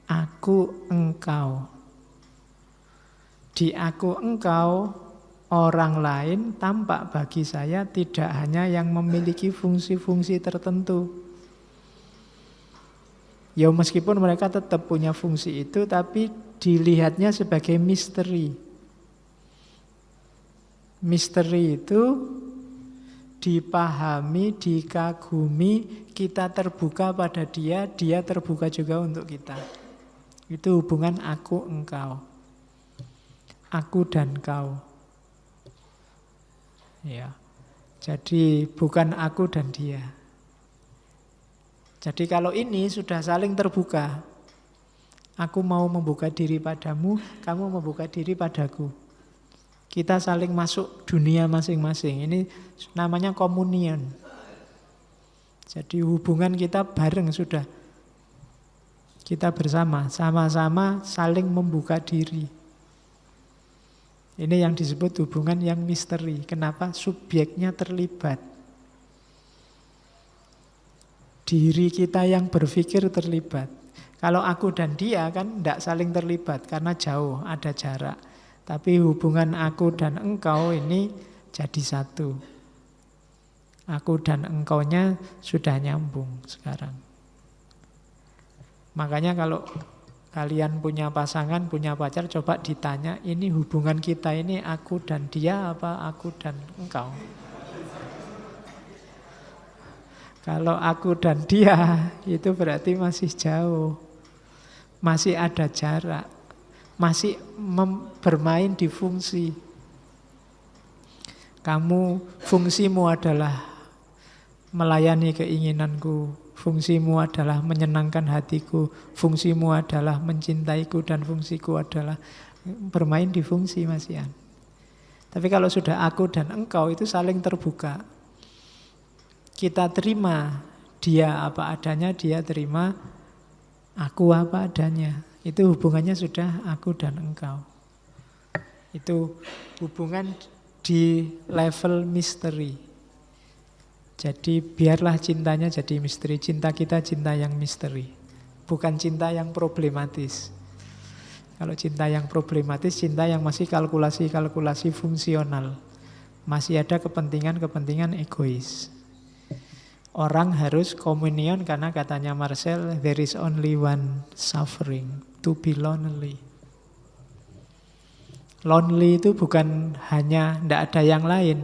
Speaker 1: Aku engkau. Di aku engkau, orang lain tampak bagi saya tidak hanya yang memiliki fungsi-fungsi tertentu. Ya meskipun mereka tetap punya fungsi itu, tapi dilihatnya sebagai misteri. Misteri itu dipahami, dikagumi, kita terbuka pada dia, dia terbuka juga untuk kita. Itu hubungan aku engkau. Aku dan kau. Ya. Jadi bukan aku dan dia. Jadi kalau ini sudah saling terbuka. Aku mau membuka diri padamu, kamu membuka diri padaku. Kita saling masuk dunia masing-masing. Ini namanya komunion. Jadi hubungan kita bareng sudah. Kita bersama, sama-sama saling membuka diri. Ini yang disebut hubungan yang misteri. Kenapa? Subjeknya terlibat. Diri kita yang berpikir terlibat. Kalau aku dan dia kan tidak saling terlibat karena jauh, ada jarak. Tapi hubungan aku dan engkau ini jadi satu. Aku dan engkaunya sudah nyambung sekarang. Makanya kalau kalian punya pasangan, punya pacar, coba ditanya, ini hubungan kita ini aku dan dia apa aku dan engkau? Kalau aku dan dia itu berarti masih jauh. Masih ada jarak. Masih bermain di fungsi. Kamu, fungsimu adalah melayani keinginanku. Fungsimu adalah menyenangkan hatiku. Fungsimu adalah mencintaiku. Dan fungsiku adalah bermain di fungsi, Mas Ian. Tapi kalau sudah aku dan engkau itu saling terbuka. Kita terima dia apa adanya, dia terima aku apa adanya. Itu hubungannya sudah aku dan engkau. Itu hubungan di level misteri. Jadi biarlah cintanya jadi misteri. Cinta kita cinta yang misteri, bukan cinta yang problematis. Kalau cinta yang problematis, cinta yang masih kalkulasi-kalkulasi fungsional. Masih ada kepentingan-kepentingan egois. Orang harus komunion karena katanya Marcel, there is only one suffering, to be lonely. Lonely itu bukan hanya tidak ada yang lain.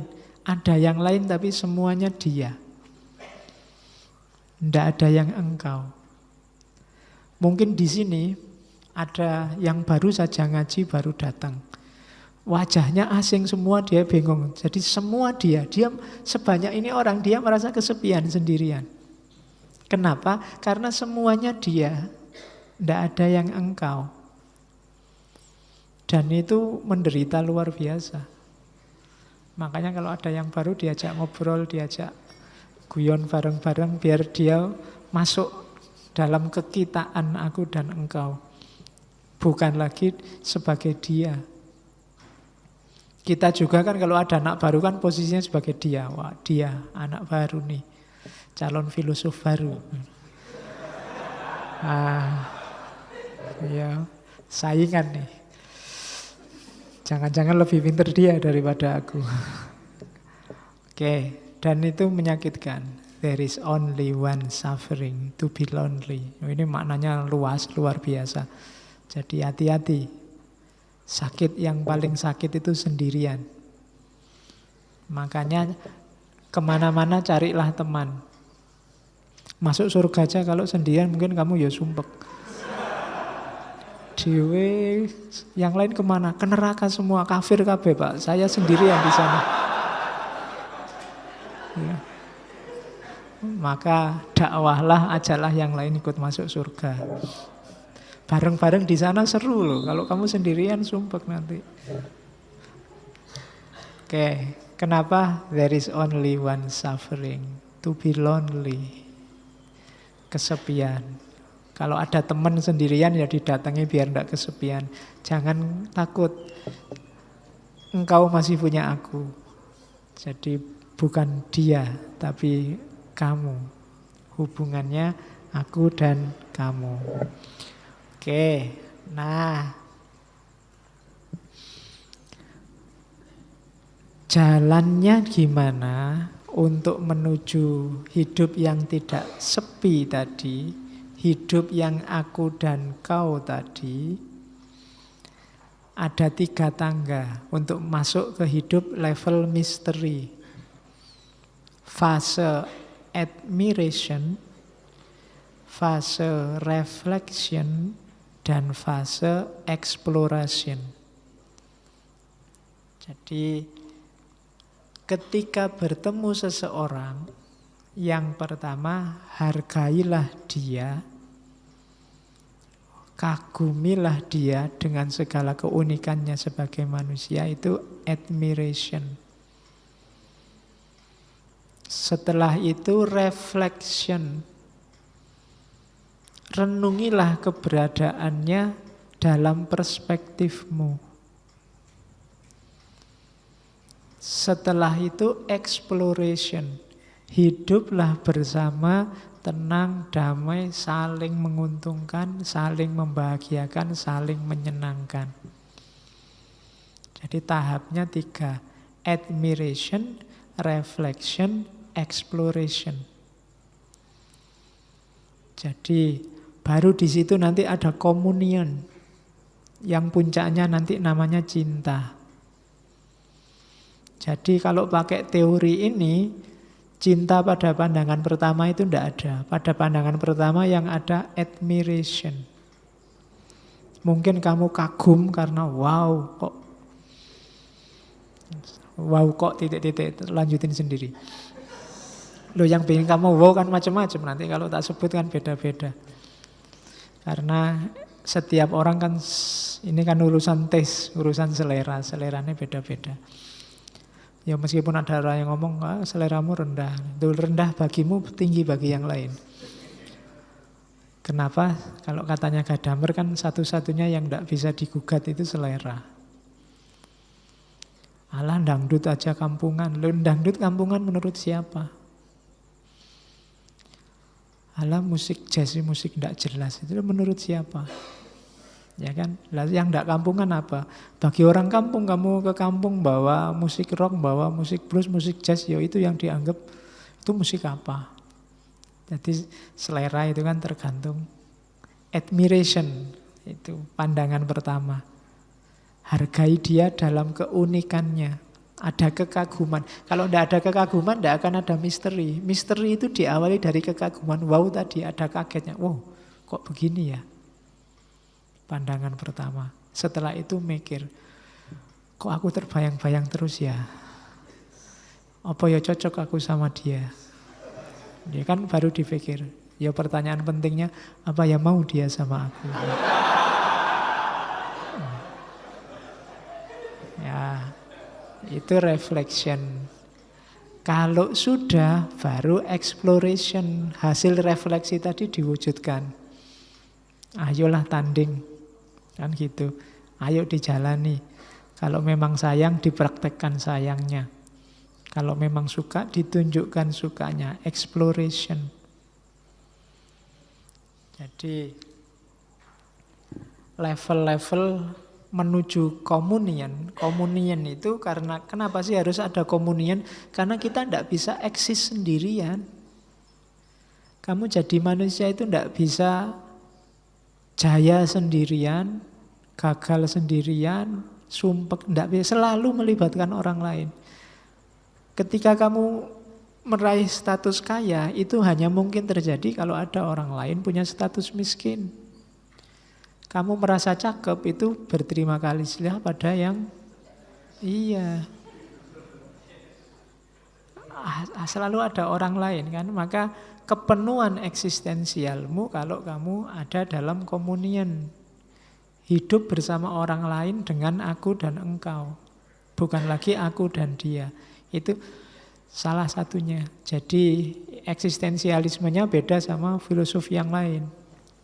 Speaker 1: Ada yang lain tapi semuanya dia. Tidak ada yang engkau. Mungkin di sini ada yang baru saja ngaji, baru datang. Wajahnya asing semua, dia bingung. Jadi semua dia sebanyak ini orang, dia merasa kesepian sendirian. Kenapa? Karena semuanya dia. Tidak ada yang engkau. Dan itu menderita luar biasa. Makanya kalau ada yang baru diajak ngobrol, diajak guyon bareng-bareng biar dia masuk dalam kekitaan aku dan engkau. Bukan lagi sebagai dia. Kita juga kan kalau ada anak baru kan posisinya sebagai dia. Wah, dia anak baru nih. Calon filosof baru. Ya, saingan nih. Jangan-jangan lebih pintar dia daripada aku. Oke, dan itu menyakitkan. There is only one suffering, to be lonely. Ini maknanya luas, luar biasa. Jadi hati-hati. Sakit yang paling sakit itu sendirian. Makanya kemana-mana carilah teman. Masuk surga aja kalau sendirian mungkin kamu ya sumpek. Dewe, yang lain kemana? Ke neraka semua, kafir kabeh Pak. Saya sendirian di sana. Ya. Maka dakwahlah, ajalah yang lain ikut masuk surga. Bareng-bareng di sana seru loh. Kalau kamu sendirian sumpek nanti. Oke, kenapa there is only one suffering? To be lonely. Kesepian. Kalau ada teman sendirian ya didatangi biar tidak kesepian. Jangan takut. Engkau masih punya aku. Jadi bukan dia, tapi kamu. Hubungannya aku dan kamu. Oke, nah. Jalannya gimana untuk menuju hidup yang tidak sepi tadi? Hidup yang aku dan kau tadi, ada 3 tangga untuk masuk ke hidup level misteri. Fase admiration, fase reflection, dan fase exploration. Jadi ketika bertemu seseorang, yang pertama hargailah dia, kagumilah dia dengan segala keunikannya sebagai manusia, itu admiration. Setelah itu reflection. Renungilah keberadaannya dalam perspektifmu. Setelah itu exploration. Hiduplah bersama, tenang, damai, saling menguntungkan, saling membahagiakan, saling menyenangkan. Jadi tahapnya 3. Admiration, reflection, exploration. Jadi baru di situ nanti ada communion. Yang puncaknya nanti namanya cinta. Jadi kalau pakai teori ini, Cinta pada pandangan pertama itu tidak ada. Pada pandangan pertama yang ada admiration. Mungkin kamu kagum karena wow kok titik-titik, lanjutin sendiri. Loh, yang bikin kamu wow kan macam-macam, nanti kalau tak sebut kan beda-beda. Karena setiap orang kan, ini kan urusan tes, urusan selera, seleranya beda-beda. Ya meskipun ada orang yang ngomong, seleramu rendah, itu rendah bagimu, tinggi bagi yang lain. Kenapa? Kalau katanya Gadamer kan satu-satunya yang tidak bisa digugat itu selera. Alah, dangdut aja kampungan. Loh, dangdut kampungan menurut siapa? Alah, musik jazz, musik tidak jelas, itu menurut siapa? Ya kan? Lah yang tidak kampungan apa? Bagi orang kampung, kamu ke kampung bawa musik rock, bawa musik blues, musik jazz, ya itu yang dianggap itu musik apa? Jadi selera itu kan tergantung admiration, itu pandangan pertama. Hargai dia dalam keunikannya. Ada kekaguman. Kalau tidak ada kekaguman, tidak akan ada misteri. Misteri itu diawali dari kekaguman. Wow, tadi ada kagetnya. Wow, kok begini ya? Pandangan pertama. Setelah itu mikir, kok aku terbayang-bayang terus ya? Apa ya cocok aku sama dia? Dia kan baru dipikir. Ya pertanyaan pentingnya, apa ya mau dia sama aku? Ya, itu reflection. Kalau sudah, baru exploration. Hasil refleksi tadi diwujudkan. Ayolah tanding. Kan gitu. Ayo dijalani. Kalau memang sayang, dipraktekkan sayangnya. Kalau memang suka, ditunjukkan sukanya. Exploration. Jadi level-level menuju komunian. Komunian itu karena, kenapa sih harus ada komunian? Karena kita tidak bisa eksis sendirian. Kamu jadi manusia itu tidak bisa jaya sendirian, gagal sendirian, sumpek, tidak bisa, selalu melibatkan orang lain. Ketika kamu meraih status kaya, itu hanya mungkin terjadi kalau ada orang lain punya status miskin. Kamu merasa cakep, itu berterima kasihlah pada yang iya. Selalu ada orang lain kan, maka kepenuhan eksistensialmu kalau kamu ada dalam komunian. Hidup bersama orang lain dengan aku dan engkau. Bukan lagi aku dan dia. Itu salah satunya. Jadi eksistensialismenya beda sama filosofi yang lain.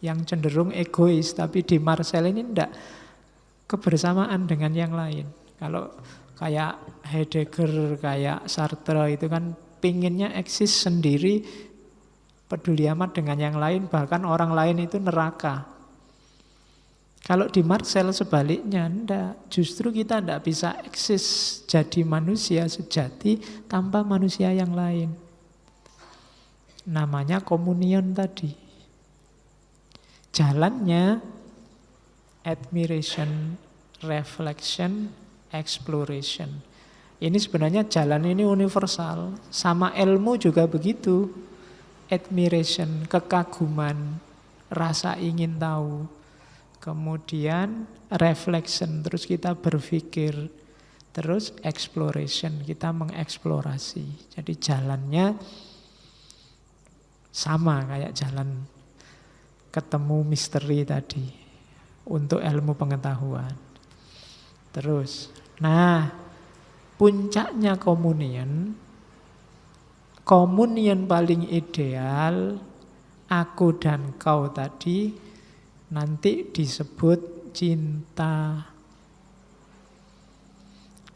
Speaker 1: Yang cenderung egois, tapi di Marcel ini tidak, kebersamaan dengan yang lain. Kalau kayak Heidegger, kayak Sartre itu kan pinginnya eksis sendiri, peduli amat dengan yang lain, bahkan orang lain itu neraka. Kalau di Marcel sebaliknya, enggak. Justru kita tidak bisa eksis jadi manusia sejati tanpa manusia yang lain. Namanya komunion tadi. Jalannya admiration, reflection, exploration. Ini sebenarnya jalan ini universal. Sama ilmu juga begitu. Admiration, kekaguman, rasa ingin tahu. Kemudian reflection, terus kita berpikir. Terus exploration, kita mengeksplorasi. Jadi jalannya sama kayak jalan ketemu misteri tadi untuk ilmu pengetahuan. Terus, nah puncaknya komunian paling ideal, aku dan kau tadi, nanti disebut cinta.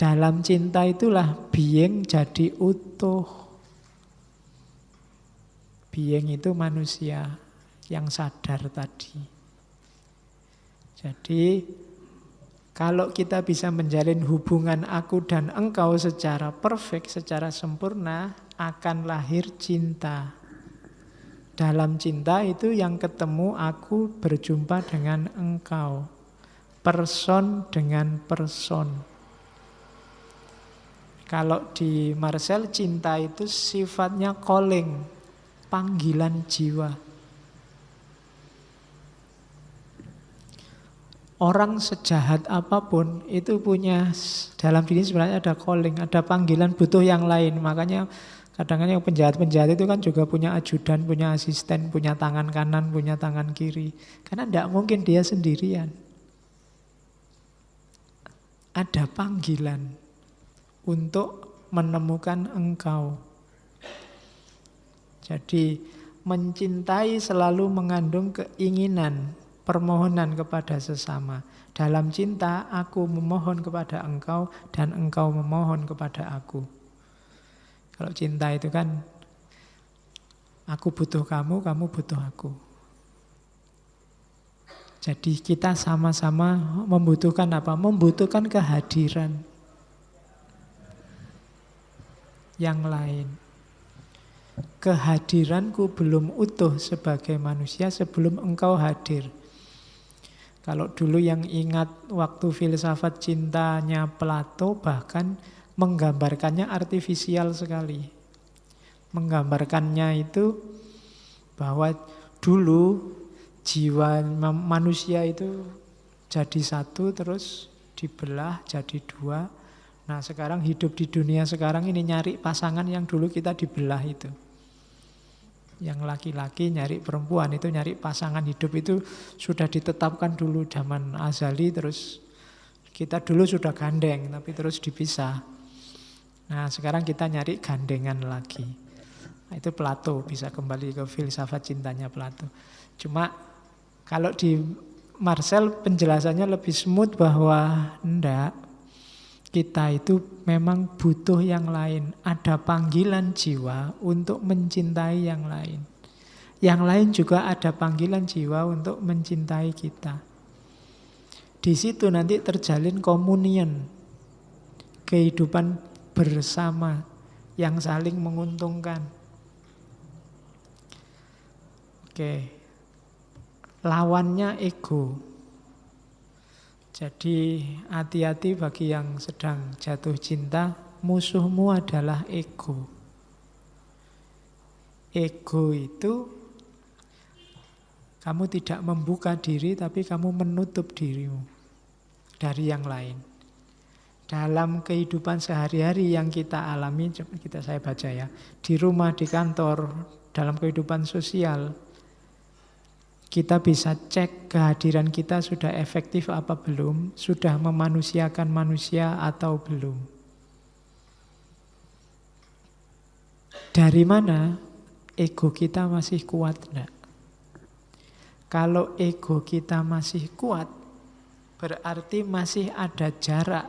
Speaker 1: Dalam cinta itulah being jadi utuh. Being itu manusia yang sadar tadi. Jadi kalau kita bisa menjalin hubungan aku dan engkau secara perfect, secara sempurna, akan lahir cinta. Dalam cinta itu yang ketemu aku berjumpa dengan engkau. Person dengan person. Kalau di Marcel, cinta itu sifatnya calling, panggilan jiwa. Orang sejahat apapun itu punya, dalam diri sebenarnya ada calling, ada panggilan butuh yang lain. Makanya kadang-kadang yang penjahat-penjahat itu kan juga punya ajudan, punya asisten, punya tangan kanan, punya tangan kiri. Karena tidak mungkin dia sendirian. Ada panggilan untuk menemukan engkau. Jadi mencintai selalu mengandung keinginan, permohonan kepada sesama. Dalam cinta, aku memohon kepada engkau dan engkau memohon kepada aku. Kalau cinta itu kan, aku butuh kamu, kamu butuh aku. Jadi kita sama-sama membutuhkan apa? Membutuhkan kehadiran yang lain. Kehadiranku belum utuh sebagai manusia sebelum engkau hadir. Kalau dulu yang ingat waktu filsafat cintanya Plato bahkan menggambarkannya artifisial sekali. Menggambarkannya itu bahwa dulu jiwa manusia itu jadi satu terus dibelah jadi dua. Nah sekarang hidup di dunia sekarang ini nyari pasangan yang dulu kita dibelah itu. Yang laki-laki nyari perempuan itu nyari pasangan hidup itu sudah ditetapkan dulu zaman azali, terus kita dulu sudah gandeng tapi terus dipisah. Nah sekarang kita nyari gandengan lagi. Nah, itu Plato, bisa kembali ke filsafat cintanya Plato. Cuma kalau di Marcel penjelasannya lebih smooth bahwa enggak, kita itu memang butuh yang lain. Ada panggilan jiwa untuk mencintai yang lain. Yang lain juga ada panggilan jiwa untuk mencintai kita. Di situ nanti terjalin komunion, kehidupan bersama yang saling menguntungkan. Oke, lawannya ego. Jadi hati-hati bagi yang sedang jatuh cinta, musuhmu adalah ego. Ego itu kamu tidak membuka diri tapi kamu menutup dirimu dari yang lain. Dalam kehidupan sehari-hari yang kita alami, saya baca ya, di rumah, di kantor, dalam kehidupan sosial, kita bisa cek kehadiran kita sudah efektif apa belum, sudah memanusiakan manusia atau belum. Dari mana ego kita masih kuat? Enggak? Kalau ego kita masih kuat, berarti masih ada jarak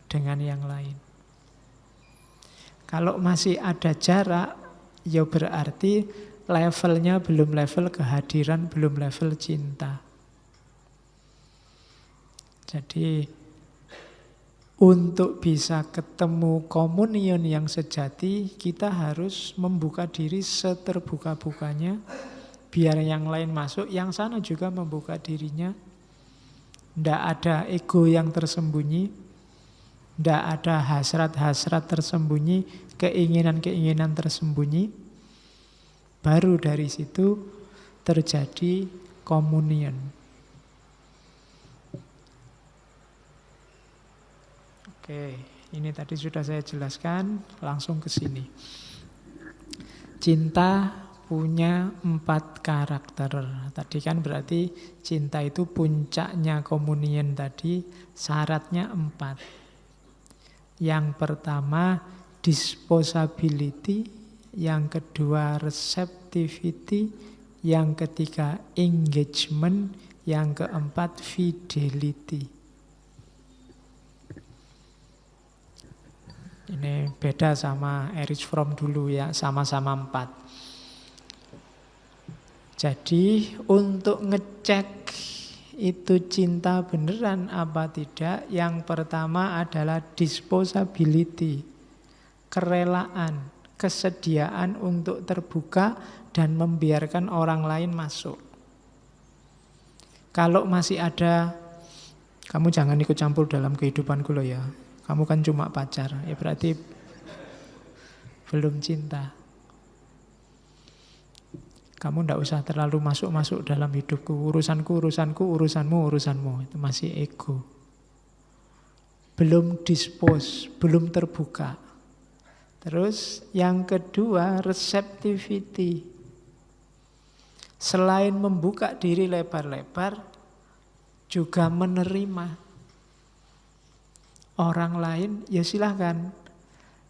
Speaker 1: dengan yang lain. Kalau masih ada jarak, ya berarti levelnya belum level kehadiran, belum level cinta. Jadi untuk bisa ketemu komunion yang sejati, kita harus membuka diri seterbuka-bukanya, biar yang lain masuk, yang sana juga membuka dirinya. Tidak ada ego yang tersembunyi, tidak ada hasrat-hasrat tersembunyi, keinginan-keinginan tersembunyi. Baru dari situ terjadi komunion. Oke, ini tadi sudah saya jelaskan, langsung ke sini. Cinta punya 4 karakter. Tadi kan berarti cinta itu puncaknya komunion tadi, syaratnya 4. Yang pertama disposability, yang kedua receptivity, yang ketiga engagement, yang keempat fidelity. Ini beda sama Erich Fromm dulu ya, sama-sama 4. Jadi untuk ngecek itu cinta beneran apa tidak, yang pertama adalah disposability, kerelaan, kesediaan untuk terbuka dan membiarkan orang lain masuk. Kalau masih ada, kamu jangan ikut campur dalam kehidupanku loh ya. kamu kan cuma pacar. Ya berarti belum cinta. Kamu ndak usah terlalu masuk-masuk dalam hidupku. Urusanku, urusanmu, urusanmu. Itu masih ego. Belum dispose, belum terbuka. Terus yang kedua, receptivity. Selain membuka diri lebar-lebar, juga menerima orang lain. Ya silahkan,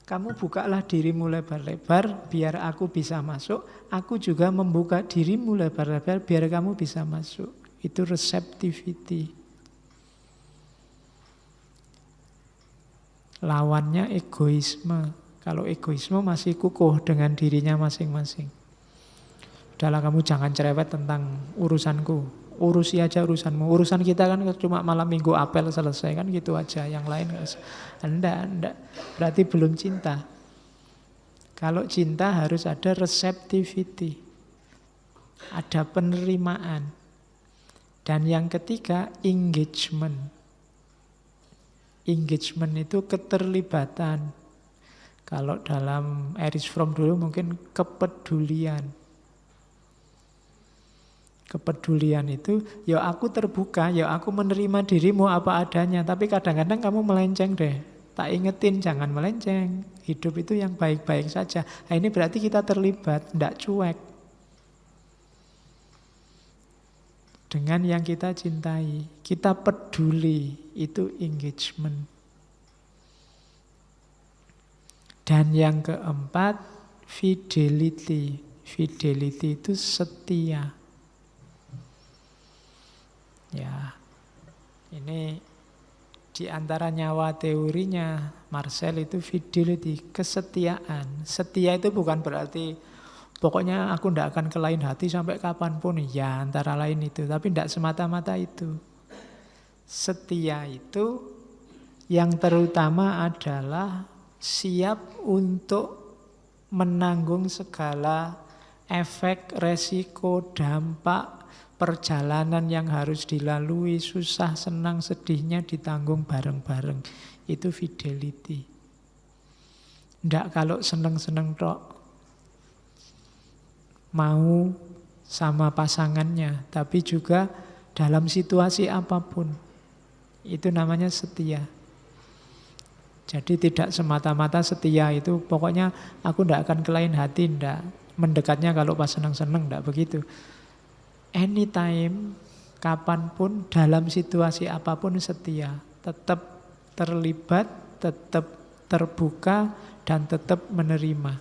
Speaker 1: kamu bukalah dirimu lebar-lebar biar aku bisa masuk. Aku juga membuka dirimu lebar-lebar biar kamu bisa masuk. Itu receptivity. Lawannya egoisme. Kalau egoisme masih kukuh dengan dirinya masing-masing. Udahlah, kamu jangan cerewet tentang urusanku. Urusi aja urusanmu. Urusan kita kan cuma malam minggu apel selesai kan gitu aja. Yang lain enggak. Berarti belum cinta. Kalau cinta harus ada receptivity. Ada penerimaan. Dan yang ketiga, engagement. Engagement itu keterlibatan. Kalau dalam Erich Fromm dulu mungkin kepedulian. Kepedulian itu, ya aku terbuka, ya aku menerima dirimu apa adanya. Tapi kadang-kadang kamu melenceng deh. Tak ingetin, jangan melenceng. Hidup itu yang baik-baik saja. Nah, ini berarti kita terlibat, tidak cuek. Dengan yang kita cintai. Kita peduli, itu engagement. Dan yang keempat, fidelity. Fidelity itu setia. Ya, ini di antara nyawa teorinya Marcel itu fidelity, kesetiaan. Setia itu bukan berarti pokoknya aku tidak akan ke lain hati sampai kapanpun. Ya, antara lain itu. Tapi tidak semata-mata itu. Setia itu yang terutama adalah siap untuk menanggung segala efek, resiko, dampak, perjalanan yang harus dilalui, susah, senang, sedihnya ditanggung bareng-bareng. Itu fidelity. Ndak kalau seneng-seneng tok. Mau sama pasangannya, tapi juga dalam situasi apapun. Itu namanya setia. Jadi tidak semata-mata setia itu pokoknya aku ndak akan ke lain hati, ndak. Mendekatnya kalau pas seneng-seneng, ndak begitu. Anytime, kapanpun, dalam situasi apapun setia. Tetap terlibat, tetap terbuka, dan tetap menerima.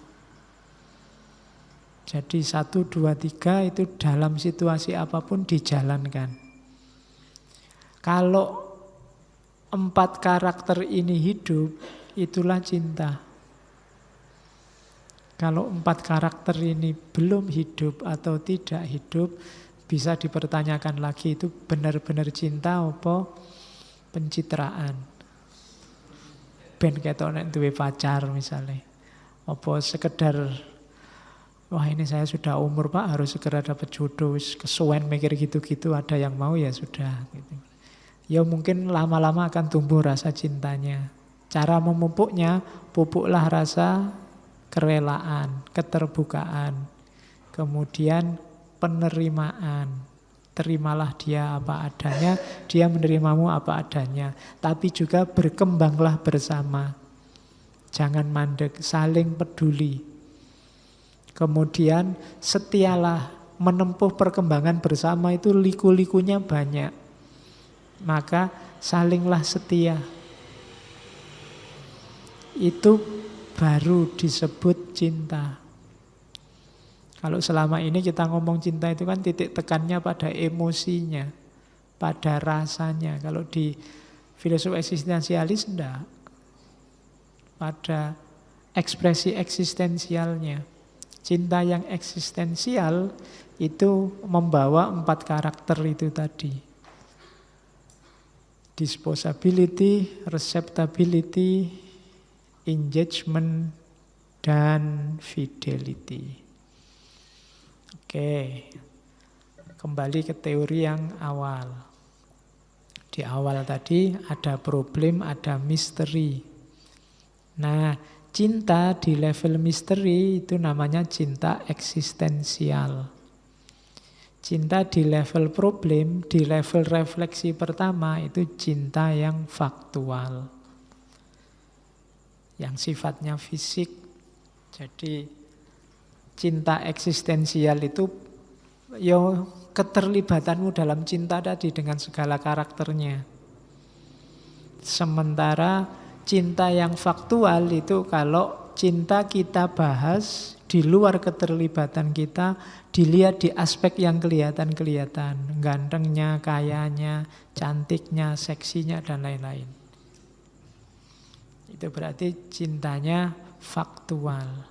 Speaker 1: Jadi 1, 2, 3 itu dalam situasi apapun dijalankan. Kalau 4 karakter ini hidup, itulah cinta. Kalau 4 karakter ini belum hidup atau tidak hidup, bisa dipertanyakan lagi itu benar-benar cinta apa pencitraan. Ben ketok nek duwe pacar misalnya. Apa sekedar wah ini saya sudah umur Pak, harus segera dapat jodoh, kesuwen mikir gitu-gitu, ada yang mau ya sudah gitu. Ya mungkin lama-lama akan tumbuh rasa cintanya. Cara memupuknya, pupuklah rasa kerelaan, keterbukaan. Kemudian penerimaan. Terimalah dia apa adanya, dia menerimamu apa adanya. Tapi juga berkembanglah bersama. Jangan mandek, saling peduli. Kemudian setialah, menempuh perkembangan bersama itu liku-likunya banyak. Maka salinglah setia. Itu baru disebut cinta. Kalau selama ini kita ngomong cinta itu kan titik tekannya pada emosinya, pada rasanya. Kalau di filosofi eksistensialis enggak. Pada ekspresi eksistensialnya. Cinta yang eksistensial itu membawa 4 karakter itu tadi. Disposability, receptability, engagement, dan fidelity. Oke, kembali ke teori yang awal. Di awal tadi ada problem, ada misteri. Nah, cinta di level misteri itu namanya cinta eksistensial. Cinta di level problem, di level refleksi pertama itu cinta yang faktual. Yang sifatnya fisik. Jadi cinta eksistensial itu keterlibatanmu dalam cinta tadi dengan segala karakternya. Sementara cinta yang faktual itu kalau cinta kita bahas di luar keterlibatan kita, dilihat di aspek yang kelihatan-kelihatan. Gantengnya, kayanya, cantiknya, seksinya, dan lain-lain. Itu berarti cintanya faktual.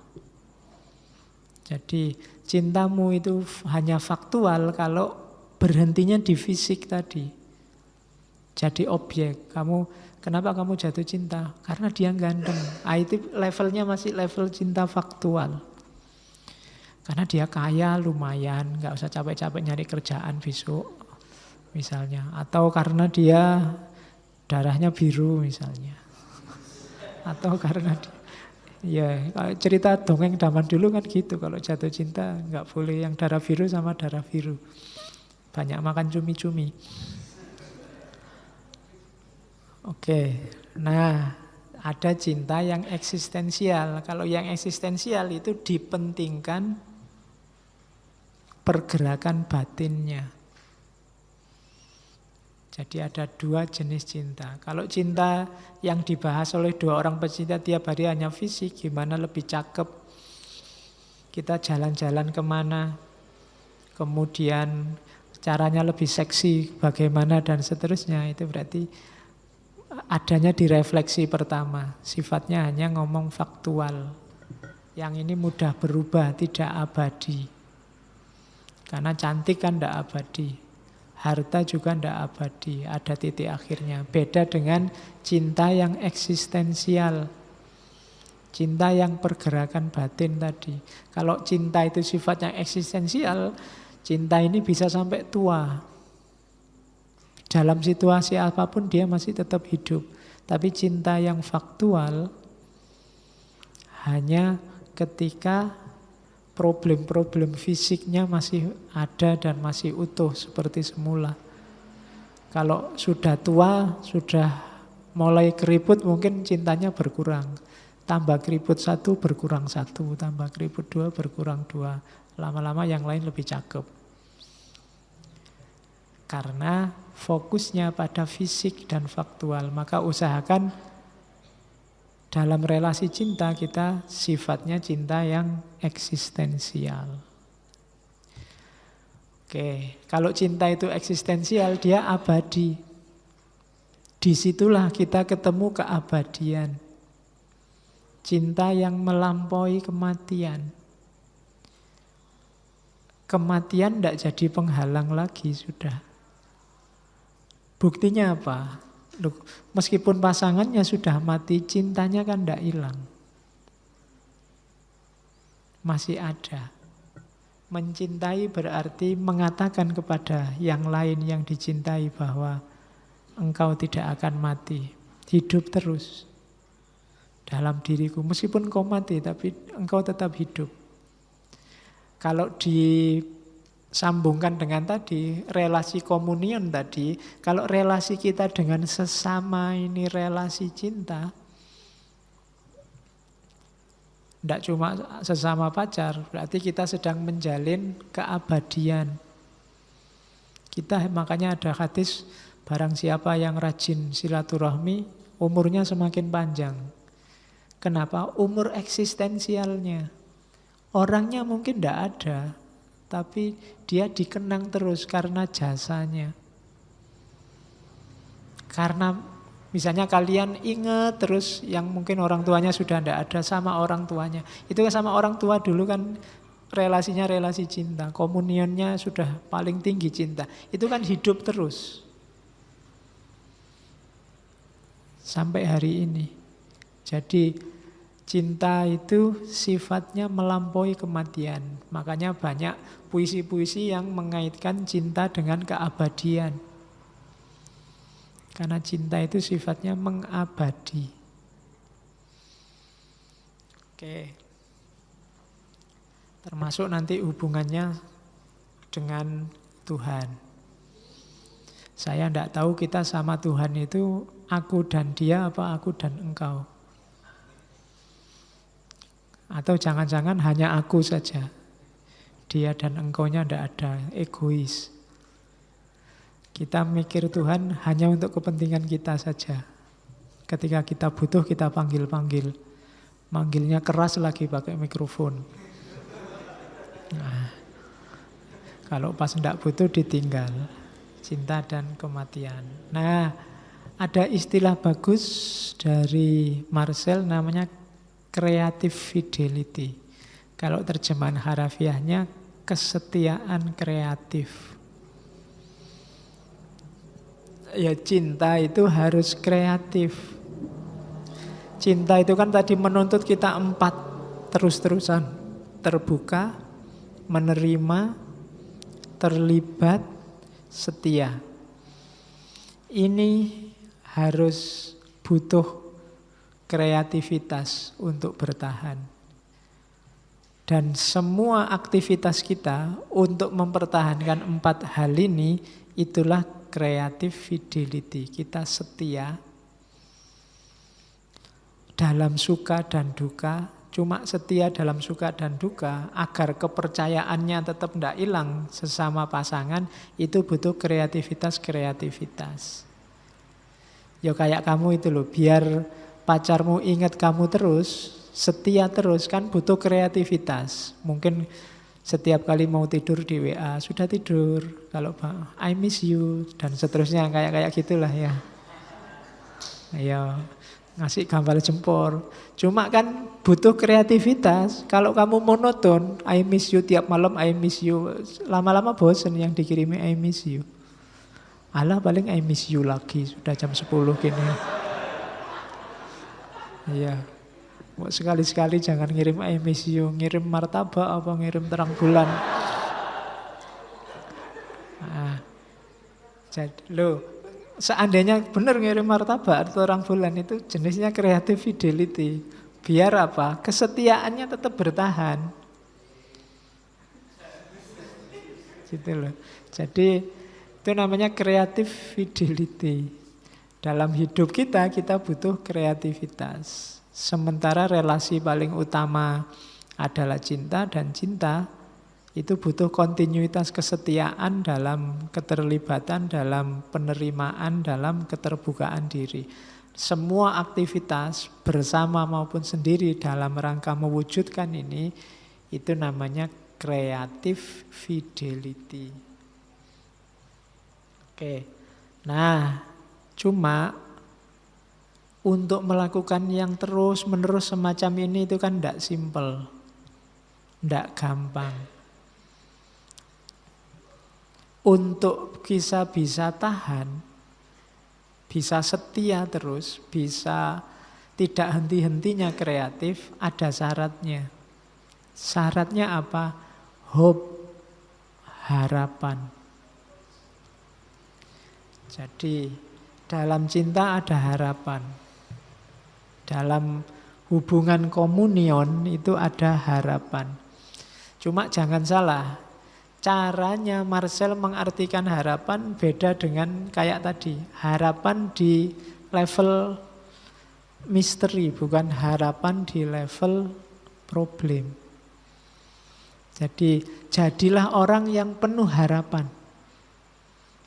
Speaker 1: Jadi cintamu itu hanya faktual kalau berhentinya di fisik tadi. Jadi objek. Kenapa kamu jatuh cinta? Karena dia ganteng. Itu levelnya masih level cinta faktual. Karena dia kaya lumayan, nggak usah capek-capek nyari kerjaan besok misalnya. Atau karena dia darahnya biru misalnya. Atau karena cerita dongeng zaman dulu kan gitu. Kalau jatuh cinta nggak boleh yang darah biru sama darah biru. Banyak makan cumi-cumi. Oke, nah ada cinta yang eksistensial. Kalau yang eksistensial itu dipentingkan pergerakan batinnya. Jadi ada dua jenis cinta. Kalau cinta yang dibahas oleh dua orang pecinta tiap hari hanya fisik, gimana lebih cakep, kita jalan-jalan kemana, kemudian caranya lebih seksi, bagaimana dan seterusnya, itu berarti adanya di refleksi pertama. Sifatnya hanya ngomong faktual. Yang ini mudah berubah, tidak abadi. Karena cantik kan tidak abadi. Harta juga tidak abadi, ada titik akhirnya. Beda dengan cinta yang eksistensial. Cinta yang pergerakan batin tadi. Kalau cinta itu sifatnya eksistensial, cinta ini bisa sampai tua. Dalam situasi apapun dia masih tetap hidup. Tapi cinta yang faktual hanya ketika problem-problem fisiknya masih ada dan masih utuh seperti semula. Kalau sudah tua, sudah mulai keriput, mungkin cintanya berkurang. Tambah keriput satu, berkurang satu. Tambah keriput dua, berkurang dua. Lama-lama yang lain lebih cakep. Karena fokusnya pada fisik dan faktual. Maka usahakan dalam relasi cinta kita sifatnya cinta yang eksistensial. Oke, kalau cinta itu eksistensial, dia abadi. Disitulah kita ketemu keabadian. Cinta yang melampaui kematian. Kematian tidak jadi penghalang lagi sudah. Buktinya apa? Loh, meskipun pasangannya sudah mati, cintanya kan tidak hilang. Masih ada. Mencintai berarti mengatakan kepada yang lain yang dicintai bahwa engkau tidak akan mati. Hidup terus dalam diriku. Meskipun kau mati, tapi engkau tetap hidup. Kalau disambungkan dengan tadi, relasi komunion tadi, kalau relasi kita dengan sesama ini relasi cinta, tidak cuma sesama pacar, berarti kita sedang menjalin keabadian. Kita makanya ada hadis, barang siapa yang rajin silaturahmi, umurnya semakin panjang. Kenapa? Umur eksistensialnya. Orangnya mungkin tidak ada, tapi dia dikenang terus karena jasanya. Karena misalnya kalian ingat terus yang mungkin orang tuanya sudah tidak ada sama orang tuanya. Itu kan sama orang tua dulu kan relasinya relasi cinta. Komunionnya sudah paling tinggi cinta. Itu kan hidup terus. Sampai hari ini. Jadi cinta itu sifatnya melampaui kematian. Makanya banyak puisi-puisi yang mengaitkan cinta dengan keabadian. Karena cinta itu sifatnya mengabadi. Oke. Termasuk nanti hubungannya dengan Tuhan. Saya tidak tahu kita sama Tuhan itu aku dan dia apa aku dan engkau. Atau jangan-jangan hanya aku saja. Dia dan engkaunya tidak ada, egois. Kita mikir Tuhan hanya untuk kepentingan kita saja. Ketika kita butuh kita panggil-panggil. Manggilnya keras lagi pakai mikrofon. Nah, kalau pas tidak butuh ditinggal. Cinta dan kematian. Nah, ada istilah bagus dari Marcel namanya creative fidelity. Kalau terjemahan harafiahnya kesetiaan kreatif. Ya, cinta itu harus kreatif. Cinta itu kan tadi menuntut kita 4 terus-terusan. Terbuka, menerima, terlibat, setia. Ini harus butuh kreativitas untuk bertahan. Dan semua aktivitas kita untuk mempertahankan 4 hal ini, itulah creative fidelity. Kita setia dalam suka dan duka, cuma setia dalam suka dan duka, agar kepercayaannya tetap tidak hilang sesama pasangan, itu butuh kreativitas. Ya kayak kamu itu loh, biar pacarmu ingat kamu terus, setia terus, kan butuh kreativitas. Mungkin setiap kali mau tidur di WA, sudah tidur, kalau I miss you, dan seterusnya, kayak gitulah ya. Ayo. Ngasih gambar jempol. Cuma kan butuh kreativitas. Kalau kamu monoton, I miss you tiap malam, I miss you, lama-lama bosen yang dikirimi I miss you. Alah paling I miss you lagi, sudah jam 10 gini. Iya. Sekali-sekali jangan ngirim I miss you, ngirim martabak apa ngirim terang bulan. Nah, jadi loh. Seandainya benar ngirim martabak atau terang bulan itu jenisnya creative fidelity. Biar apa? Kesetiaannya tetap bertahan. Gitu loh. Jadi itu namanya creative fidelity. Dalam hidup kita butuh kreativitas. Sementara relasi paling utama adalah cinta, dan cinta itu butuh kontinuitas kesetiaan dalam keterlibatan, dalam penerimaan, dalam keterbukaan diri. Semua aktivitas bersama maupun sendiri dalam rangka mewujudkan ini, itu namanya creative fidelity. Oke. Nah, cuma untuk melakukan yang terus-menerus semacam ini itu kan tidak simpel, tidak gampang. Untuk bisa tahan, bisa setia terus, bisa tidak henti-hentinya kreatif, ada syaratnya. Syaratnya apa? Hope, harapan. Jadi dalam cinta ada harapan. Dalam hubungan komunion itu ada harapan. Cuma jangan salah, caranya Marcel mengartikan harapan beda dengan kayak tadi. Harapan di level misteri, bukan harapan di level problem. Jadi jadilah orang yang penuh harapan.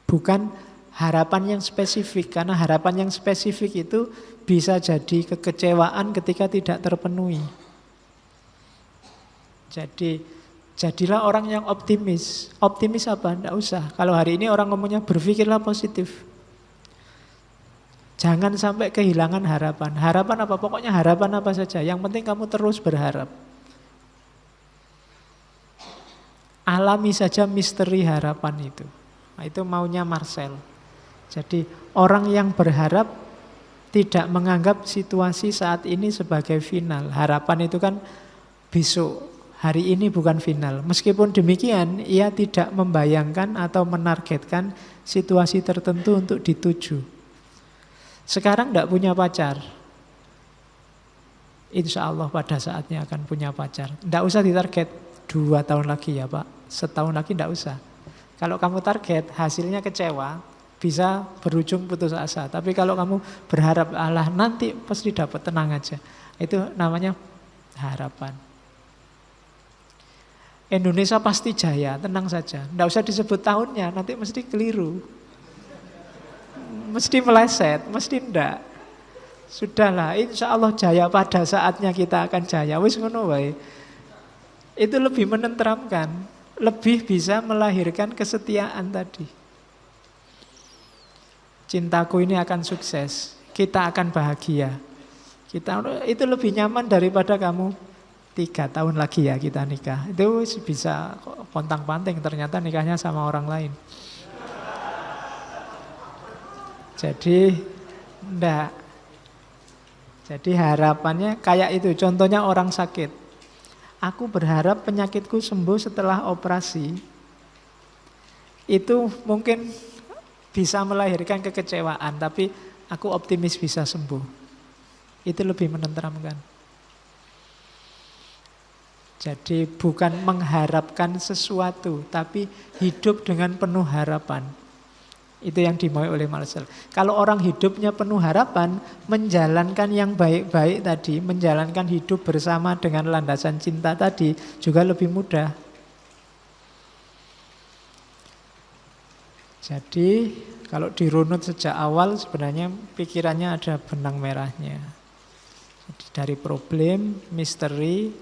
Speaker 1: Bukan harapan yang spesifik, karena harapan yang spesifik itu bisa jadi kekecewaan ketika tidak terpenuhi. Jadi jadilah orang yang optimis. Optimis apa? Tidak usah. Kalau hari ini orang ngomongnya berpikirlah positif. Jangan sampai kehilangan harapan. Harapan apa? Pokoknya harapan apa saja. Yang penting kamu terus berharap. Alami saja misteri harapan itu. Nah, itu maunya Marcel. Jadi orang yang berharap tidak menganggap situasi saat ini sebagai final. Harapan itu kan besok. Hari ini bukan final. Meskipun demikian, ia tidak membayangkan atau menargetkan situasi tertentu untuk dituju. Sekarang tidak punya pacar. insya Allah pada saatnya akan punya pacar. Tidak usah ditarget 2 tahun lagi ya Pak, setahun lagi tidak usah. Kalau kamu target hasilnya kecewa, bisa berujung putus asa. Tapi kalau kamu berharap Allah nanti pasti dapat, tenang aja. Itu namanya harapan. Indonesia pasti jaya, tenang saja. Tidak usah disebut tahunnya, nanti mesti keliru. Mesti meleset, mesti enggak. Sudahlah, insya Allah jaya, pada saatnya kita akan jaya. Wis ngono wae. Itu lebih menenteramkan, lebih bisa melahirkan kesetiaan tadi. Cintaku ini akan sukses, kita akan bahagia. Itu lebih nyaman daripada kamu 3 tahun lagi ya kita nikah. Itu bisa pontang-panting, ternyata nikahnya sama orang lain. Jadi enggak. Jadi harapannya kayak itu. Contohnya orang sakit. Aku berharap penyakitku sembuh setelah operasi. Itu mungkin bisa melahirkan kekecewaan, tapi aku optimis bisa sembuh. Itu lebih menenteramkan. Jadi bukan mengharapkan sesuatu, tapi hidup dengan penuh harapan. Itu yang dimau oleh Marcel. Kalau orang hidupnya penuh harapan, menjalankan yang baik-baik tadi, menjalankan hidup bersama dengan landasan cinta tadi juga lebih mudah. Jadi kalau dirunut sejak awal sebenarnya pikirannya ada benang merahnya. Jadi dari problem, misteri,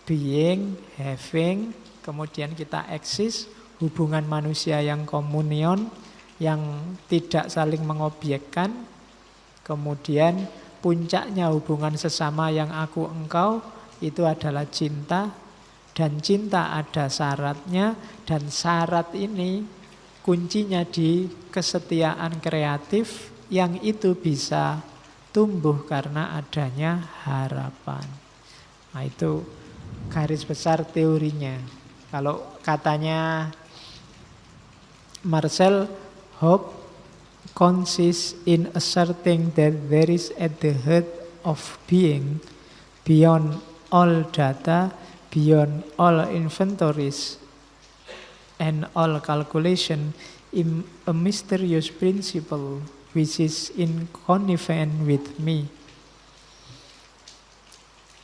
Speaker 1: being, having, kemudian kita eksis, hubungan manusia yang komunion, yang tidak saling mengobjekkan, kemudian puncaknya hubungan sesama yang aku engkau, itu adalah cinta, dan cinta ada syaratnya, dan syarat ini kuncinya di kesetiaan kreatif yang itu bisa tumbuh karena adanya harapan. Nah itu garis besar teorinya. Kalau katanya Marcel, hope consists in asserting that there is at the heart of being, beyond all data, beyond all inventories, and all calculation, a mysterious principle which is in connivence with me.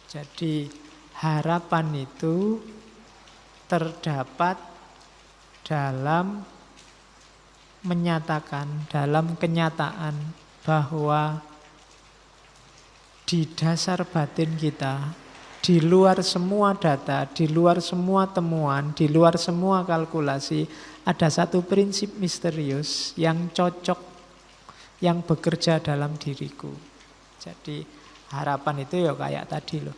Speaker 1: Jadi harapan itu terdapat dalam menyatakan, dalam kenyataan bahwa di dasar batin kita, di luar semua data, di luar semua temuan, di luar semua kalkulasi, ada satu prinsip misterius yang cocok, yang bekerja dalam diriku. Jadi harapan itu ya kayak tadi loh.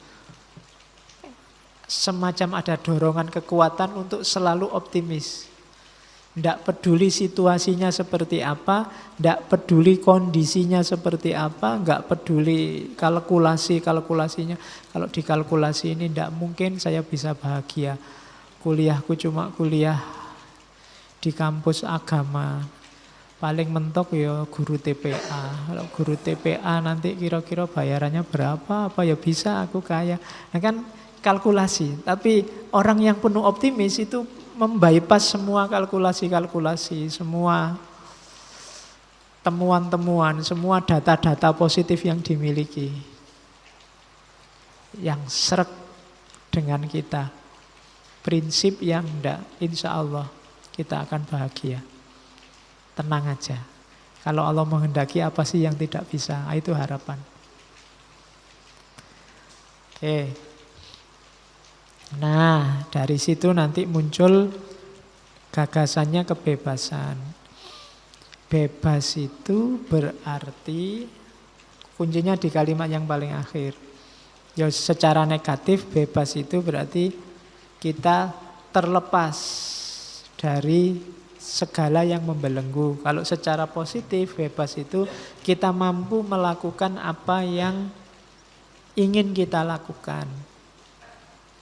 Speaker 1: Semacam ada dorongan kekuatan untuk selalu optimis. Tidak peduli situasinya seperti apa, tidak peduli kondisinya seperti apa, nggak peduli kalkulasinya. Kalau dikalkulasi ini tidak mungkin saya bisa bahagia. Kuliahku cuma kuliah di kampus agama. Paling mentok ya guru TPA. Kalau guru TPA nanti kira-kira bayarannya berapa, apa ya bisa aku kaya. Nah kan kalkulasi. Tapi orang yang penuh optimis itu membypass semua kalkulasi-kalkulasi, semua temuan-temuan, semua data-data positif yang dimiliki. Yang sreg dengan kita. Prinsip yang enggak, insya Allah kita akan bahagia. Tenang aja. Kalau Allah menghendaki apa sih yang tidak bisa? Itu harapan. Oke. Nah, dari situ nanti muncul gagasannya kebebasan. Bebas itu berarti kuncinya di kalimat yang paling akhir. Ya secara negatif bebas itu berarti kita terlepas dari segala yang membelenggu. Kalau secara positif bebas itu kita mampu melakukan apa yang ingin kita lakukan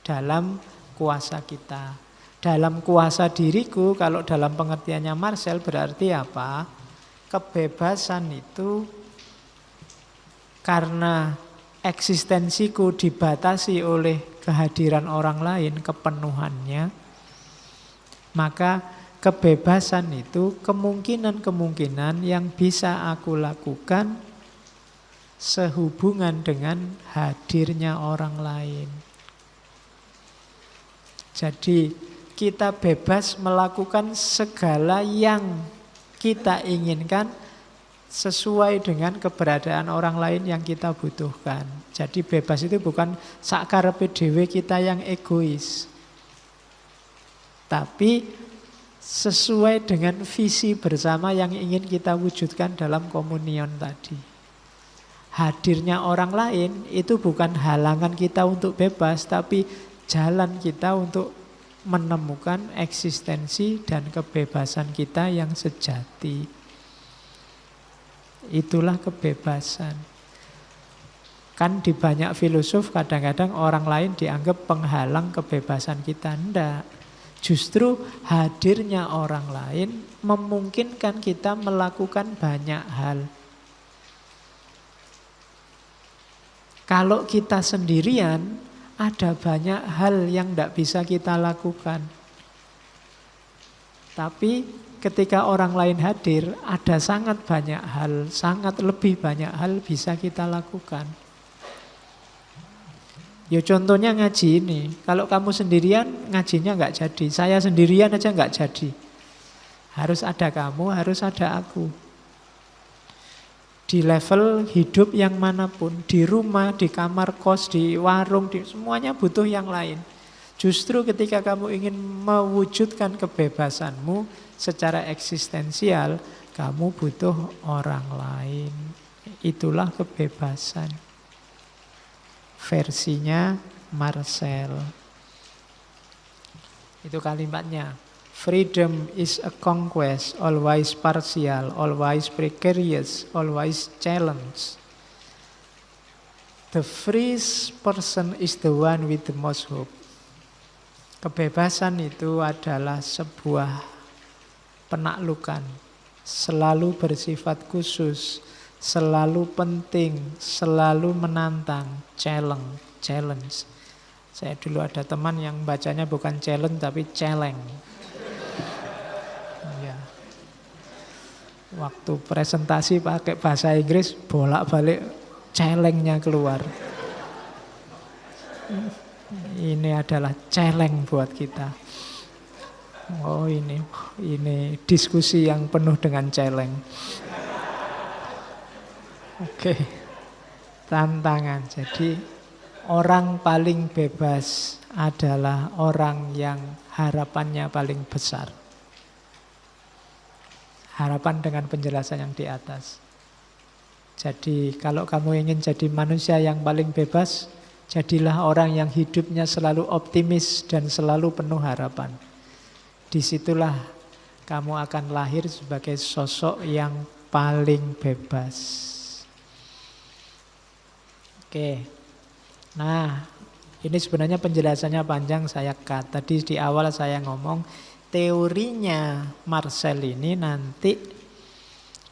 Speaker 1: dalam kuasa kita. Dalam kuasa diriku, kalau dalam pengertiannya Marcel berarti apa? Kebebasan itu karena eksistensiku dibatasi oleh kehadiran orang lain, kepenuhannya, maka kebebasan itu kemungkinan-kemungkinan yang bisa aku lakukan sehubungan dengan hadirnya orang lain. Jadi kita bebas melakukan segala yang kita inginkan sesuai dengan keberadaan orang lain yang kita butuhkan. Jadi bebas itu bukan sakarepe dhewe kita yang egois, tapi sesuai dengan visi bersama yang ingin kita wujudkan dalam komunion tadi. Hadirnya orang lain itu bukan halangan kita untuk bebas, tapi jalan kita untuk menemukan eksistensi dan kebebasan kita yang sejati. Itulah kebebasan. Kan di banyak filosof kadang-kadang orang lain dianggap penghalang kebebasan kita. Enggak. Justru hadirnya orang lain memungkinkan kita melakukan banyak hal. Kalau kita sendirian, ada banyak hal yang tidak bisa kita lakukan. Tapi ketika orang lain hadir, ada sangat banyak hal, sangat lebih banyak hal bisa kita lakukan. Ya contohnya ngaji ini. Kalau kamu sendirian, ngajinya nggak jadi. Saya sendirian aja nggak jadi. Harus ada kamu, harus ada aku. Di level hidup yang manapun, di rumah, di kamar kos, di warung, semuanya butuh yang lain. Justru ketika kamu ingin mewujudkan kebebasanmu secara eksistensial, kamu butuh orang lain. Itulah kebebasan. Versinya Marcel. Itu kalimatnya. Freedom is a conquest, always partial, always precarious, always challenge. The freest person is the one with the most hope. Kebebasan itu adalah sebuah penaklukan, selalu bersifat khusus, selalu penting, selalu menantang, challenge. Saya dulu ada teman yang bacanya bukan challenge tapi celeng. Ya. Waktu presentasi pakai bahasa Inggris, bolak-balik celengnya keluar. Ini adalah celeng buat kita. Oh ini diskusi yang penuh dengan celeng. Oke, tantangan. Jadi orang paling bebas adalah orang yang harapannya paling besar. Harapan dengan penjelasan yang di atas. Jadi kalau kamu ingin jadi manusia yang paling bebas, jadilah orang yang hidupnya selalu optimis dan selalu penuh harapan. Disitulah kamu akan lahir sebagai sosok yang paling bebas. Oke. Nah, ini sebenarnya penjelasannya panjang, saya cut. Tadi di awal saya ngomong teorinya Marcel ini nanti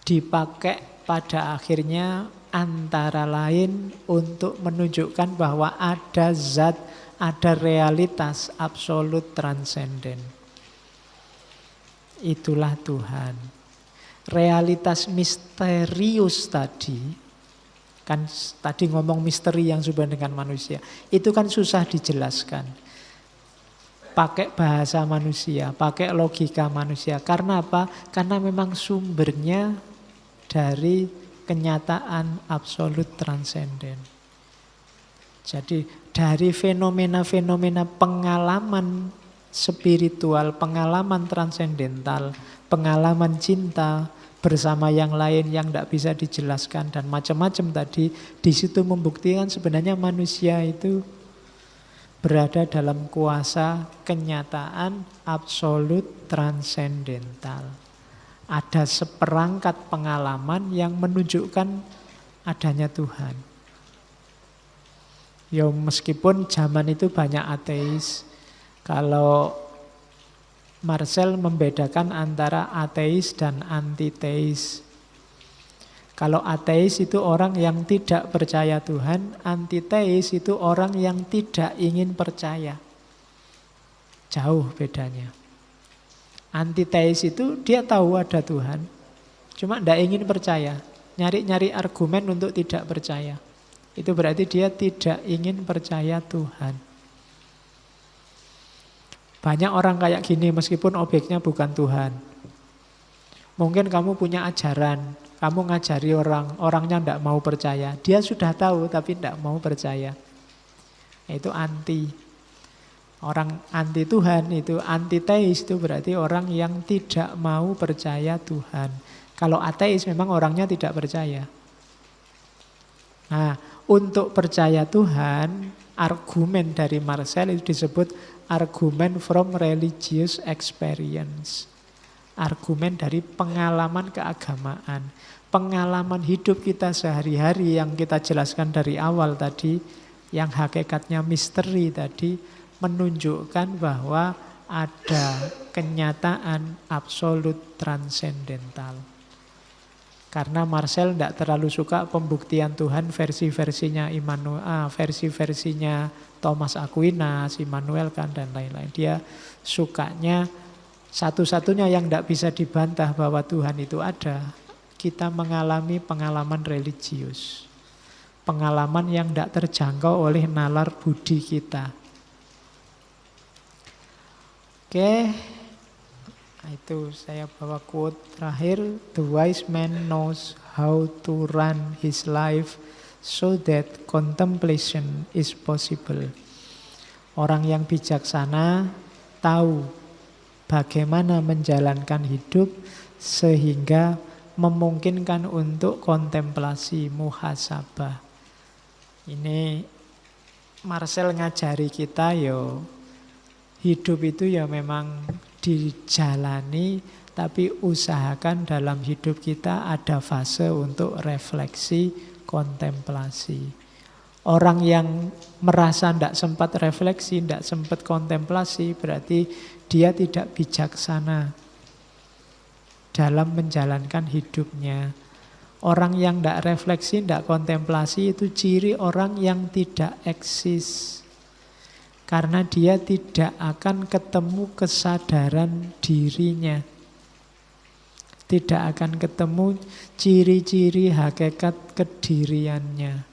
Speaker 1: dipakai pada akhirnya antara lain untuk menunjukkan bahwa ada zat, ada realitas absolut transenden. Itulah Tuhan. Realitas misterius tadi, kan tadi ngomong misteri yang hubungan dengan manusia, itu kan susah dijelaskan. Pakai bahasa manusia, pakai logika manusia. Karena apa? Karena memang sumbernya dari kenyataan absolut transenden. Jadi dari fenomena-fenomena pengalaman spiritual, pengalaman transendental, pengalaman cinta bersama yang lain yang tidak bisa dijelaskan dan macam-macam tadi, di situ membuktikan sebenarnya manusia itu berada dalam kuasa kenyataan absolut transendental. Ada seperangkat pengalaman yang menunjukkan adanya Tuhan. Ya meskipun zaman itu banyak ateis, kalau Marcel membedakan antara ateis dan antiteis. Kalau ateis itu orang yang tidak percaya Tuhan, antiteis itu orang yang tidak ingin percaya. Jauh bedanya. Antiteis itu dia tahu ada Tuhan, cuma tidak ingin percaya. Nyari-nyari argumen untuk tidak percaya. Itu berarti dia tidak ingin percaya Tuhan. Banyak orang kayak gini meskipun objeknya bukan Tuhan. Mungkin kamu punya ajaran, kamu ngajari orang, orangnya tidak mau percaya. Dia sudah tahu tapi tidak mau percaya. Itu anti. Orang anti Tuhan itu, antiteis itu berarti orang yang tidak mau percaya Tuhan. Kalau ateis memang orangnya tidak percaya. Nah, untuk percaya Tuhan, argumen dari Marcel itu disebut argumen from religious experience. Argumen dari pengalaman keagamaan. Pengalaman hidup kita sehari-hari yang kita jelaskan dari awal tadi, yang hakikatnya misteri tadi, menunjukkan bahwa ada kenyataan absolut transendental. Karena Marcel tidak terlalu suka pembuktian Tuhan versi-versinya versi-versinya Thomas Aquinas, Immanuel Kant dan lain-lain. Dia sukanya satu-satunya yang tidak bisa dibantah bahwa Tuhan itu ada, kita mengalami pengalaman religius. Pengalaman yang tidak terjangkau oleh nalar budi kita. Oke, itu saya bawa quote terakhir. The wise man knows how to run his life so that contemplation is possible. Orang yang bijaksana tahu bagaimana menjalankan hidup sehingga memungkinkan untuk kontemplasi, muhasabah. Ini Marcel ngajari kita hidup itu memang dijalani, tapi usahakan dalam hidup kita ada fase untuk refleksi, kontemplasi. Orang yang merasa tidak sempat refleksi, tidak sempat kontemplasi, berarti dia tidak bijaksana dalam menjalankan hidupnya. Orang yang tidak refleksi, tidak kontemplasi itu ciri orang yang tidak eksis. Karena dia tidak akan ketemu kesadaran dirinya. Tidak akan ketemu ciri-ciri hakikat kediriannya.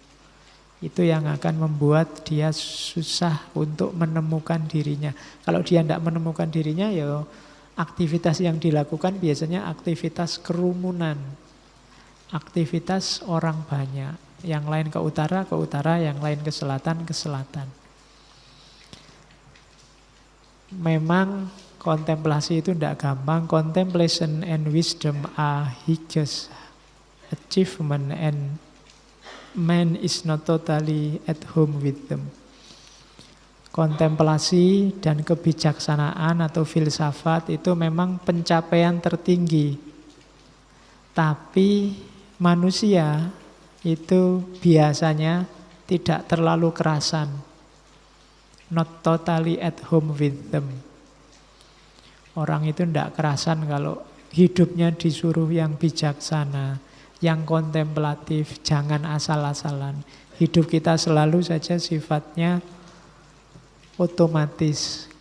Speaker 1: Itu yang akan membuat dia susah untuk menemukan dirinya. Kalau dia tidak menemukan dirinya, aktivitas yang dilakukan biasanya aktivitas kerumunan. Aktivitas orang banyak. Yang lain ke utara, yang lain ke selatan, ke selatan. Memang kontemplasi itu tidak gampang. Contemplation and wisdom are highest achievement and man is not totally at home with them. Kontemplasi dan kebijaksanaan atau filsafat itu memang pencapaian tertinggi. Tapi manusia itu biasanya tidak terlalu kerasan. Not totally at home with them. Orang itu tidak kerasan kalau hidupnya disuruh yang bijaksana, yang kontemplatif, jangan asal-asalan. Hidup kita selalu saja sifatnya otomatis,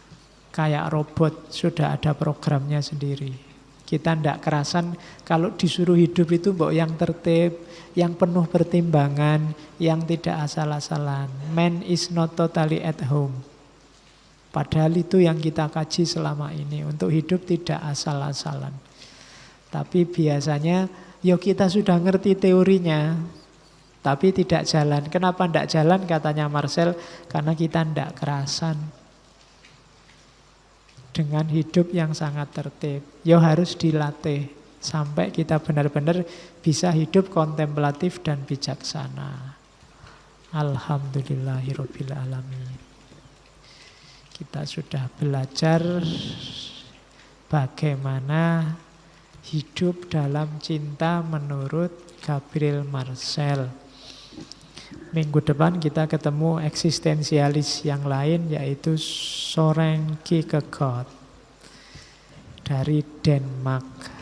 Speaker 1: kayak robot, sudah ada programnya sendiri. Kita tidak kerasan kalau disuruh hidup itu yang tertib, yang penuh pertimbangan, yang tidak asal-asalan. Man is not totally at home. Padahal itu yang kita kaji selama ini. Untuk hidup tidak asal-asalan. Tapi biasanya kita sudah ngerti teorinya, tapi tidak jalan. Kenapa tidak jalan katanya Marcel? Karena kita tidak kerasan dengan hidup yang sangat tertib. Harus dilatih sampai kita benar-benar bisa hidup kontemplatif dan bijaksana. Alhamdulillahirabbil alamin. Kita sudah belajar bagaimana hidup dalam cinta menurut Gabriel Marcel. Minggu depan kita ketemu eksistensialis yang lain, yaitu Søren Kierkegaard dari Denmark.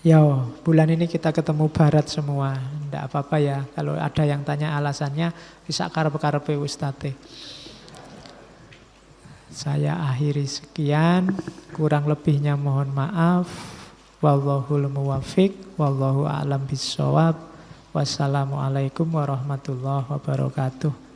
Speaker 1: Ya, bulan ini kita ketemu barat semua. Tidak apa-apa ya. Kalau ada yang tanya alasannya, bisa karep-karepe Ustadz. Saya akhiri sekian. Kurang lebihnya mohon maaf. Wallahul muwaffiq. Wallahu a'lam bishawab. Wassalamualaikum warahmatullahi wabarakatuh.